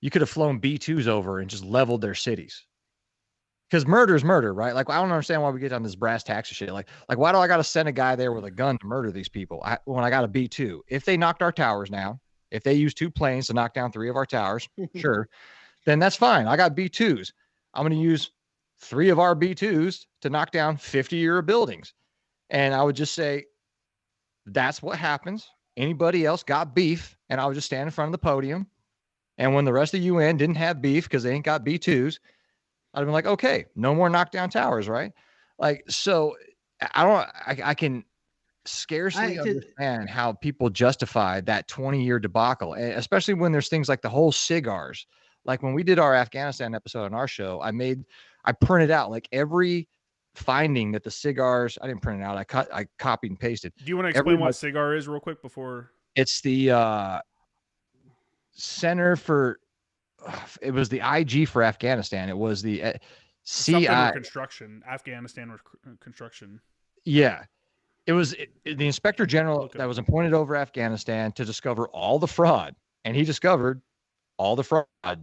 you could have flown B-2s over and just leveled their cities. Because murder is murder, right? Like, I don't understand why we get on this brass tacks of shit. Like why do I got to send a guy there with a gun to murder these people when I got a B-2? If they knocked our towers down, if they used 2 planes to knock down 3 of our towers, sure, then that's fine. I got B-2s. I'm going to use 3 of our B-2s to knock down 50-year buildings. And I would just say, that's what happens. Anybody else got beef, and I would just stand in front of the podium. And when the rest of the UN didn't have beef because they ain't got B-2s, I'd be like, okay, no more knockdown towers, right? Like, so I can scarcely understand how people justify that 20-year debacle, especially when there's things like the whole cigars. Like when we did our Afghanistan episode on our show, I printed out like every finding that the cigars, I didn't print it out. I copied and pasted. Do you want to explain what cigar is real quick before? It's the Center for, it was the IG for Afghanistan. It was the CI construction, Afghanistan construction. Yeah. It was the inspector general that was appointed over Afghanistan to discover all the fraud. And he discovered all the fraud. I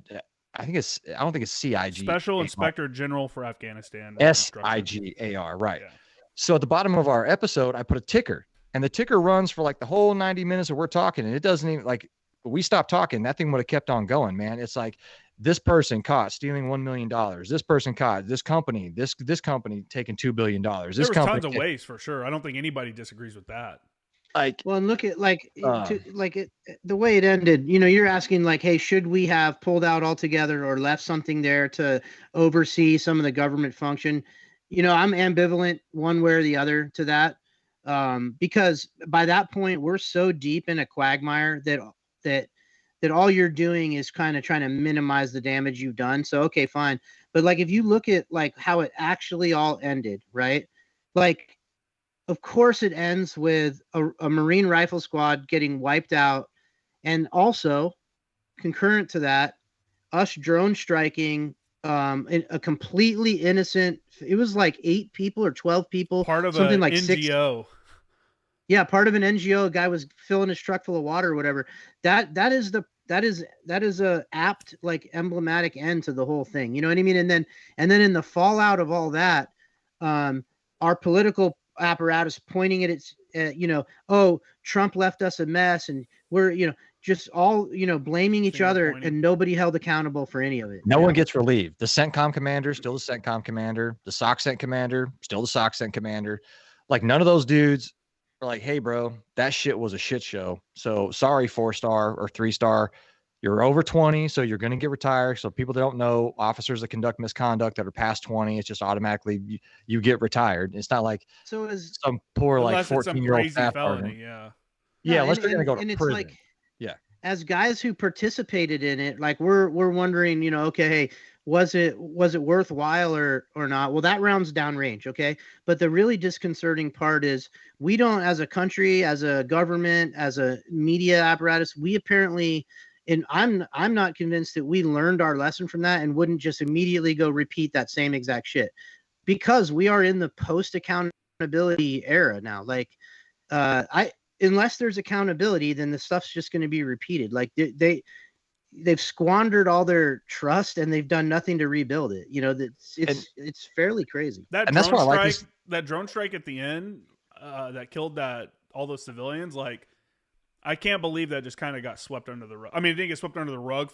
don't think it's CIG. Special Inspector General for Afghanistan. SIGAR, right. Yeah. So at the bottom of our episode, I put a ticker. And the ticker runs for like the whole 90 minutes that we're talking. And it doesn't even, like, we stopped talking, that thing would have kept on going, man. It's like, this person caught stealing $1 million. This person caught this company taking $2 billion. There was tons of ways for sure. I don't think anybody disagrees with that. Like, well, and look at the way it ended. You know, you're asking like, hey, should we have pulled out altogether or left something there to oversee some of the government function? You know, I'm ambivalent one way or the other to that, because by that point we're so deep in a quagmire that all you're doing is kind of trying to minimize the damage you've done. So, okay, fine. But like, if you look at like how it actually all ended, right? Like, of course it ends with a Marine rifle squad getting wiped out. And also concurrent to that, us drone striking a completely innocent, it was like 8 people or 12 people. Part of something like NGO. 6. Yeah, part of an NGO. A guy was filling his truck full of water or whatever. That is a apt, like, emblematic end to the whole thing. You know what I mean? And then in the fallout of all that, our political apparatus pointing at its, oh, Trump left us a mess, and we're, just all, blaming each other, and nobody held accountable for any of it. No one gets relieved. The CENTCOM commander, still the CENTCOM commander. The SOC commander, still the SOC commander. Like, none of those dudes are like, hey, bro, that shit was a shit show. So sorry, 4-star or 3-star. You're over 20, so you're going to get retired. So people that don't know, officers that conduct misconduct that are past 20, it's just automatically you get retired. It's not like some poor, like, 14-year-old staff sergeant. Yeah, unless they're going to go to prison. Like, yeah, as guys who participated in it, like, we're wondering, okay, hey, was it worthwhile or not? Well, that round's downrange, okay? But the really disconcerting part is we don't, as a country, as a government, as a media apparatus, we apparently, and I'm not convinced that we learned our lesson from that and wouldn't just immediately go repeat that same exact shit, because we are in the post-accountability accountability era now. Like, unless there's accountability, then the stuff's just going to be repeated. Like they've squandered all their trust and they've done nothing to rebuild it. You know, it's fairly crazy. That drone strike, that drone strike at the end, that killed all those civilians. Like, I can't believe that just kind of got swept under the rug. I mean, it didn't get swept under the rug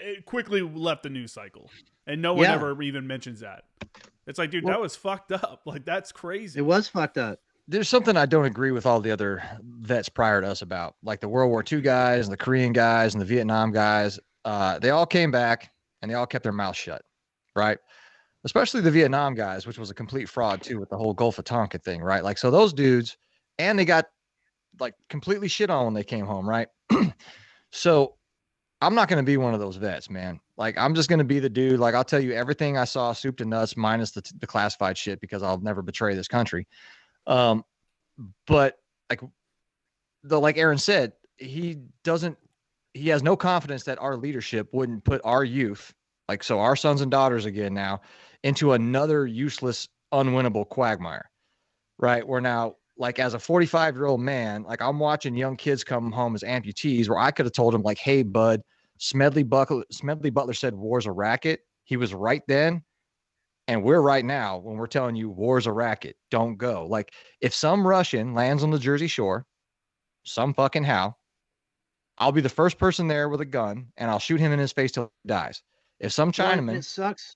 it quickly left the news cycle, and no one ever even mentions that. It's like, dude, that was fucked up. Like, that's crazy. It was fucked up. There's something I don't agree with all the other vets prior to us about, like the World War II guys and the Korean guys and the Vietnam guys. They all came back and they all kept their mouth shut, right? Especially the Vietnam guys, which was a complete fraud too with the whole Gulf of Tonkin thing, right? Like, so those dudes, and they got like completely shit on when they came home, right? So I'm not going to be one of those vets, man. Like, I'm just going to be the dude. Like, I'll tell you everything I saw, soup to nuts, minus the classified shit, because I'll never betray this country. But like Aaron said, he has no confidence that our leadership wouldn't put our youth, like, so our sons and daughters again now, into another useless, unwinnable quagmire, right? Where now, like, as a 45-year-old man, like, I'm watching young kids come home as amputees where I could have told him, like, hey, bud, Smedley Butler said war's a racket. He was right then. And we're right now when we're telling you war's a racket. Don't go. Like, if some Russian lands on the Jersey Shore, some fucking how, I'll be the first person there with a gun and I'll shoot him in his face till he dies. If some Chinaman it sucks,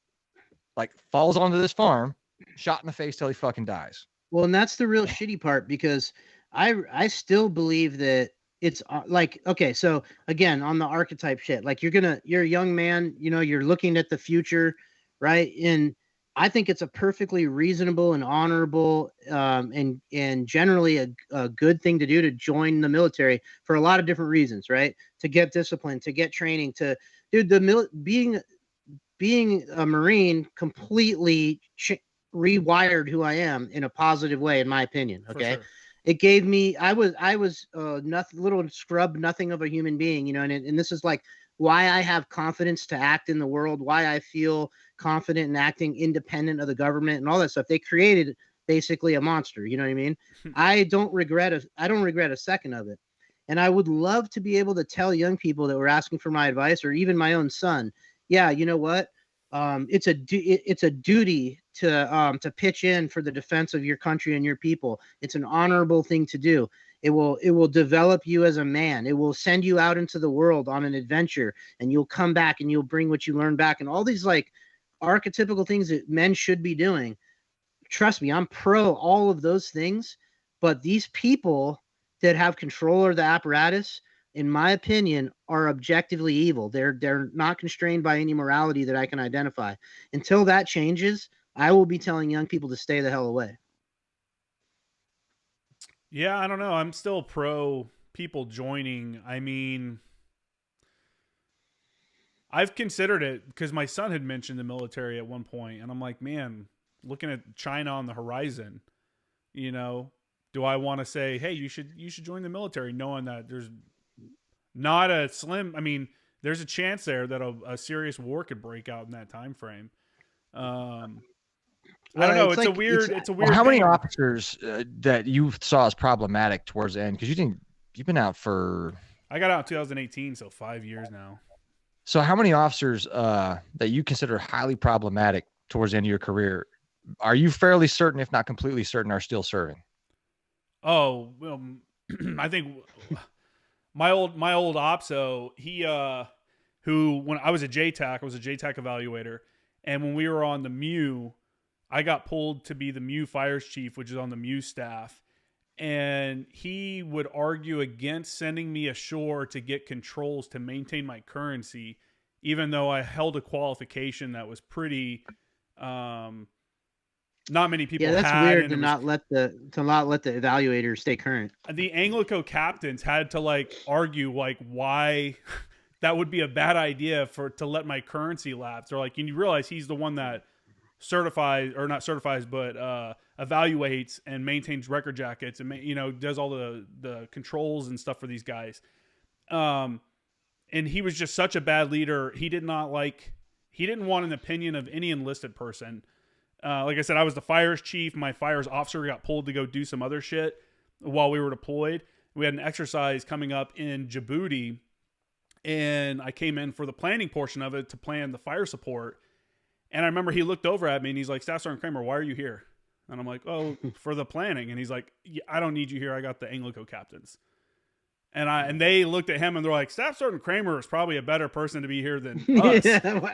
like, falls onto this farm, shot in the face till he fucking dies. Well, and that's the real shitty part, because I still believe that it's like, okay, so again, on the archetype shit, like, you're a young man, you know, you're looking at the future, right? And I think it's a perfectly reasonable and honorable and generally a good thing to do to join the military for a lot of different reasons, right? To get discipline, to get training, being a Marine completely rewired who I am in a positive way, in my opinion. Okay. Sure. It gave me, I was nothing, little scrub, nothing of a human being, you know, and this is like why I have confidence to act in the world, why I feel confident in acting independent of the government and all that stuff. They created basically a monster, you know what I mean? I don't regret a second of it. And I would love to be able to tell young people that were asking for my advice, or even my own son, yeah, you know what? It's a duty to pitch in for the defense of your country and your people. It's an honorable thing to do. It will develop you as a man. It will send you out into the world on an adventure, and you'll come back and you'll bring what you learned back, and all these like archetypical things that men should be doing. Trust me, I'm pro all of those things, but these people that have control of the apparatus, in my opinion, are objectively evil. They're not constrained by any morality that I can identify. Until that changes, I will be telling young people to stay the hell away. Yeah, I don't know. I'm still pro people joining. I mean, I've considered it because my son had mentioned the military at one point, and I'm like, man, looking at China on the horizon, you know, do I want to say, hey, you should join the military, knowing that there's not a slim, I mean, there's a chance there that a serious war could break out in that time frame. I don't know. It's a weird. Well, how many officers that you saw as problematic towards the end? Because you've been out for. I got out in 2018, so 5 years now. So how many officers that you consider highly problematic towards the end of your career are you fairly certain, if not completely certain, are still serving? Oh, well, I think my old OPSO, he who, when I was a JTAC, I was a JTAC evaluator, and when we were on the MEU, I got pulled to be the MEU fires chief, which is on the MEU staff. And he would argue against sending me ashore to get controls to maintain my currency, even though I held a qualification that was pretty, not many people had. Yeah, that's weird to not let the evaluator stay current. The Anglico captains had to like argue like why that would be a bad idea to let my currency lapse. Or like, you realize he's the one that certifies, or not certifies, but evaluates and maintains record jackets and, you know, does all the controls and stuff for these guys. And he was just such a bad leader. He didn't want an opinion of any enlisted person. like I said, I was the fires chief. My fires officer got pulled to go do some other shit while we were deployed. We had an exercise coming up in Djibouti, and I came in for the planning portion of it to plan the fire support. And I remember he looked over at me and he's like, Staff Sergeant Kramer, why are you here? And I'm like, oh, for the planning. And he's like, yeah, I don't need you here. I got the Anglico captains. And they looked at him and they're like, Staff Sergeant Kramer is probably a better person to be here than us.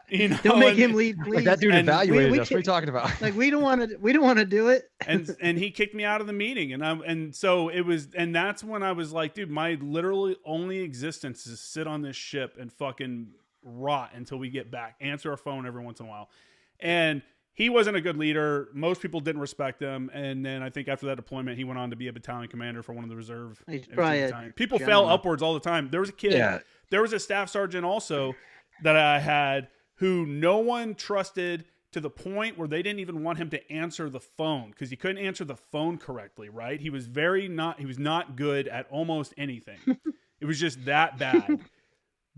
You know? Don't make him lead, please. Like that dude evaluated us. What are you talking about? Like we don't want to do it. And he kicked me out of the meeting. And so it was, and that's when I was like, dude, my literally only existence is sit on this ship and fucking rot until we get back. Answer our phone every once in a while. And he wasn't a good leader. Most people didn't respect him. And then I think after that deployment, he went on to be a battalion commander for one of the reserve. People fell upwards all the time. There was a kid, there was a staff sergeant also that I had who no one trusted to the point where they didn't even want him to answer the phone because he couldn't answer the phone correctly, right? He was not good at almost anything. It was just that bad.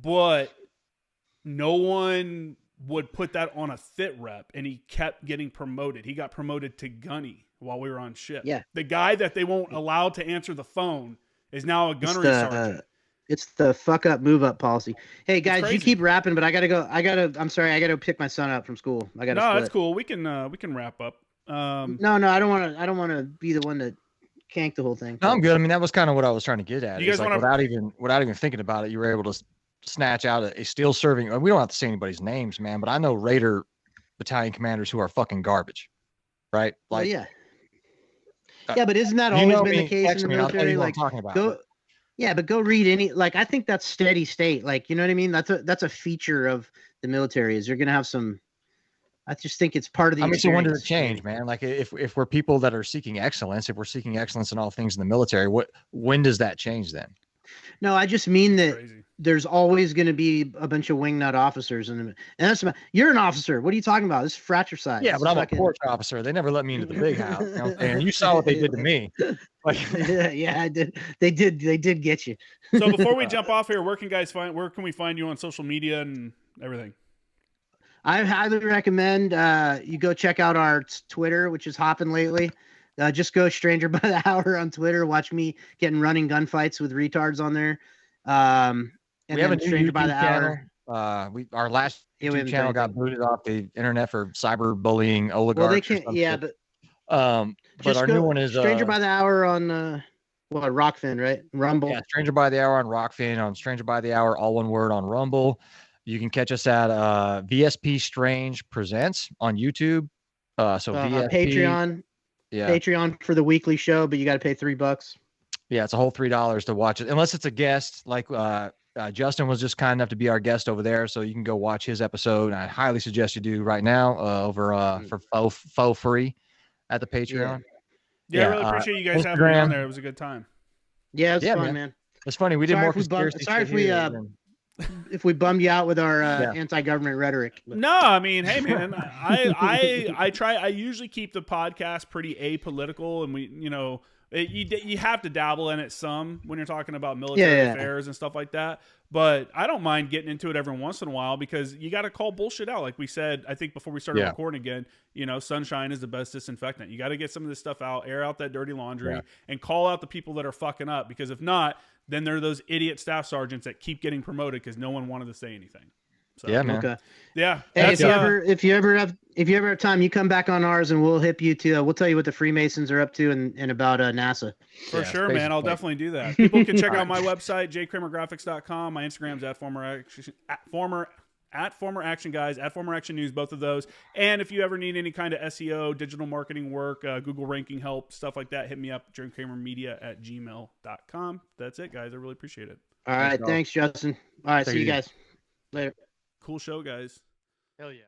But no one would put that on a fit rep, and he kept getting promoted. He got promoted to gunny while we were on ship. Yeah. The guy that they won't allow to answer the phone is now a gunnery sergeant. It's the fuck up, move up policy. Hey guys, you keep rapping, but I gotta go. I'm sorry. I gotta pick my son up from school. No, that's cool. We can wrap up. No, I don't want to be the one to cank the whole thing. No, I'm good. I mean, that was kind of what I was trying to get at. You guys like without even thinking about it, you were able to snatch out a steel serving. We don't have to say anybody's names, man, but I know Raider battalion commanders who are fucking garbage, right? Like, well, yeah, but isn't that always been the case in the military? Like, go read any. Like, I think that's steady state. Like, you know what I mean? That's a feature of the military. Is you're gonna have some. I just think it's part of the. So when does it change, man? Like, if we're people that are seeking excellence, if we're seeking excellence in all things in the military, when does that change then? No, I just mean that there's always going to be a bunch of wingnut officers, and that's you're an officer. What are you talking about? This is fratricide. Yeah, but I'm a porch officer. They never let me into the big house. You know what I'm saying? You saw what they did to me. Like, yeah, I did. They did get you. So before we jump off here, where can we find you on social media and everything? I highly recommend you go check out our Twitter, which is hopping lately. Just go Stranger by the Hour on Twitter. Watch me getting running gunfights with retards on there. And we have a Stranger by the channel. Hour. Our last YouTube channel got booted off the internet for cyberbullying oligarchs. Well, they can't. But our new one is Stranger by the Hour on Rockfin, right? Rumble. Yeah, Stranger by the Hour on Rockfin. On Stranger by the Hour, all one word on Rumble. You can catch us at VSP Strange Presents on YouTube. VSP, Patreon. Yeah. Patreon for the weekly show, but you got to pay $3. Yeah, it's a whole $3 to watch it, unless it's a guest. Like Justin was just kind enough to be our guest over there, so you can go watch his episode. And I highly suggest you do right now over for faux free at the Patreon. Yeah, I really appreciate you guys having me on there. It was a good time. Yeah, it was fun, man. It's funny. We did more conspiracy. Sorry if we bummed you out with our anti-government rhetoric. But. No, I mean, hey man, I usually keep the podcast pretty apolitical, and you have to dabble in it some when you're talking about military affairs and stuff like that. But I don't mind getting into it every once in a while because you got to call bullshit out. Like we said, I think before we started recording again, sunshine is the best disinfectant. You got to get some of this stuff out, air out that dirty laundry, and call out the people that are fucking up. Because if not, then there are those idiot staff sergeants that keep getting promoted because no one wanted to say anything. So, yeah, man. Okay. Yeah. Hey, if you ever have time, you come back on ours and we'll hip you to. We'll tell you what the Freemasons are up to and about NASA. For sure, man. I'll definitely do that. People can check out my website, jkramergraphics.com. My Instagram's at former action guys, at former action news, both of those. And if you ever need any kind of SEO, digital marketing work, Google ranking help, stuff like that, hit me up, jkramermedia@gmail.com. That's it, guys. I really appreciate it. All right. Thanks, Justin. All right. See you guys later. Cool show, guys. Hell yeah.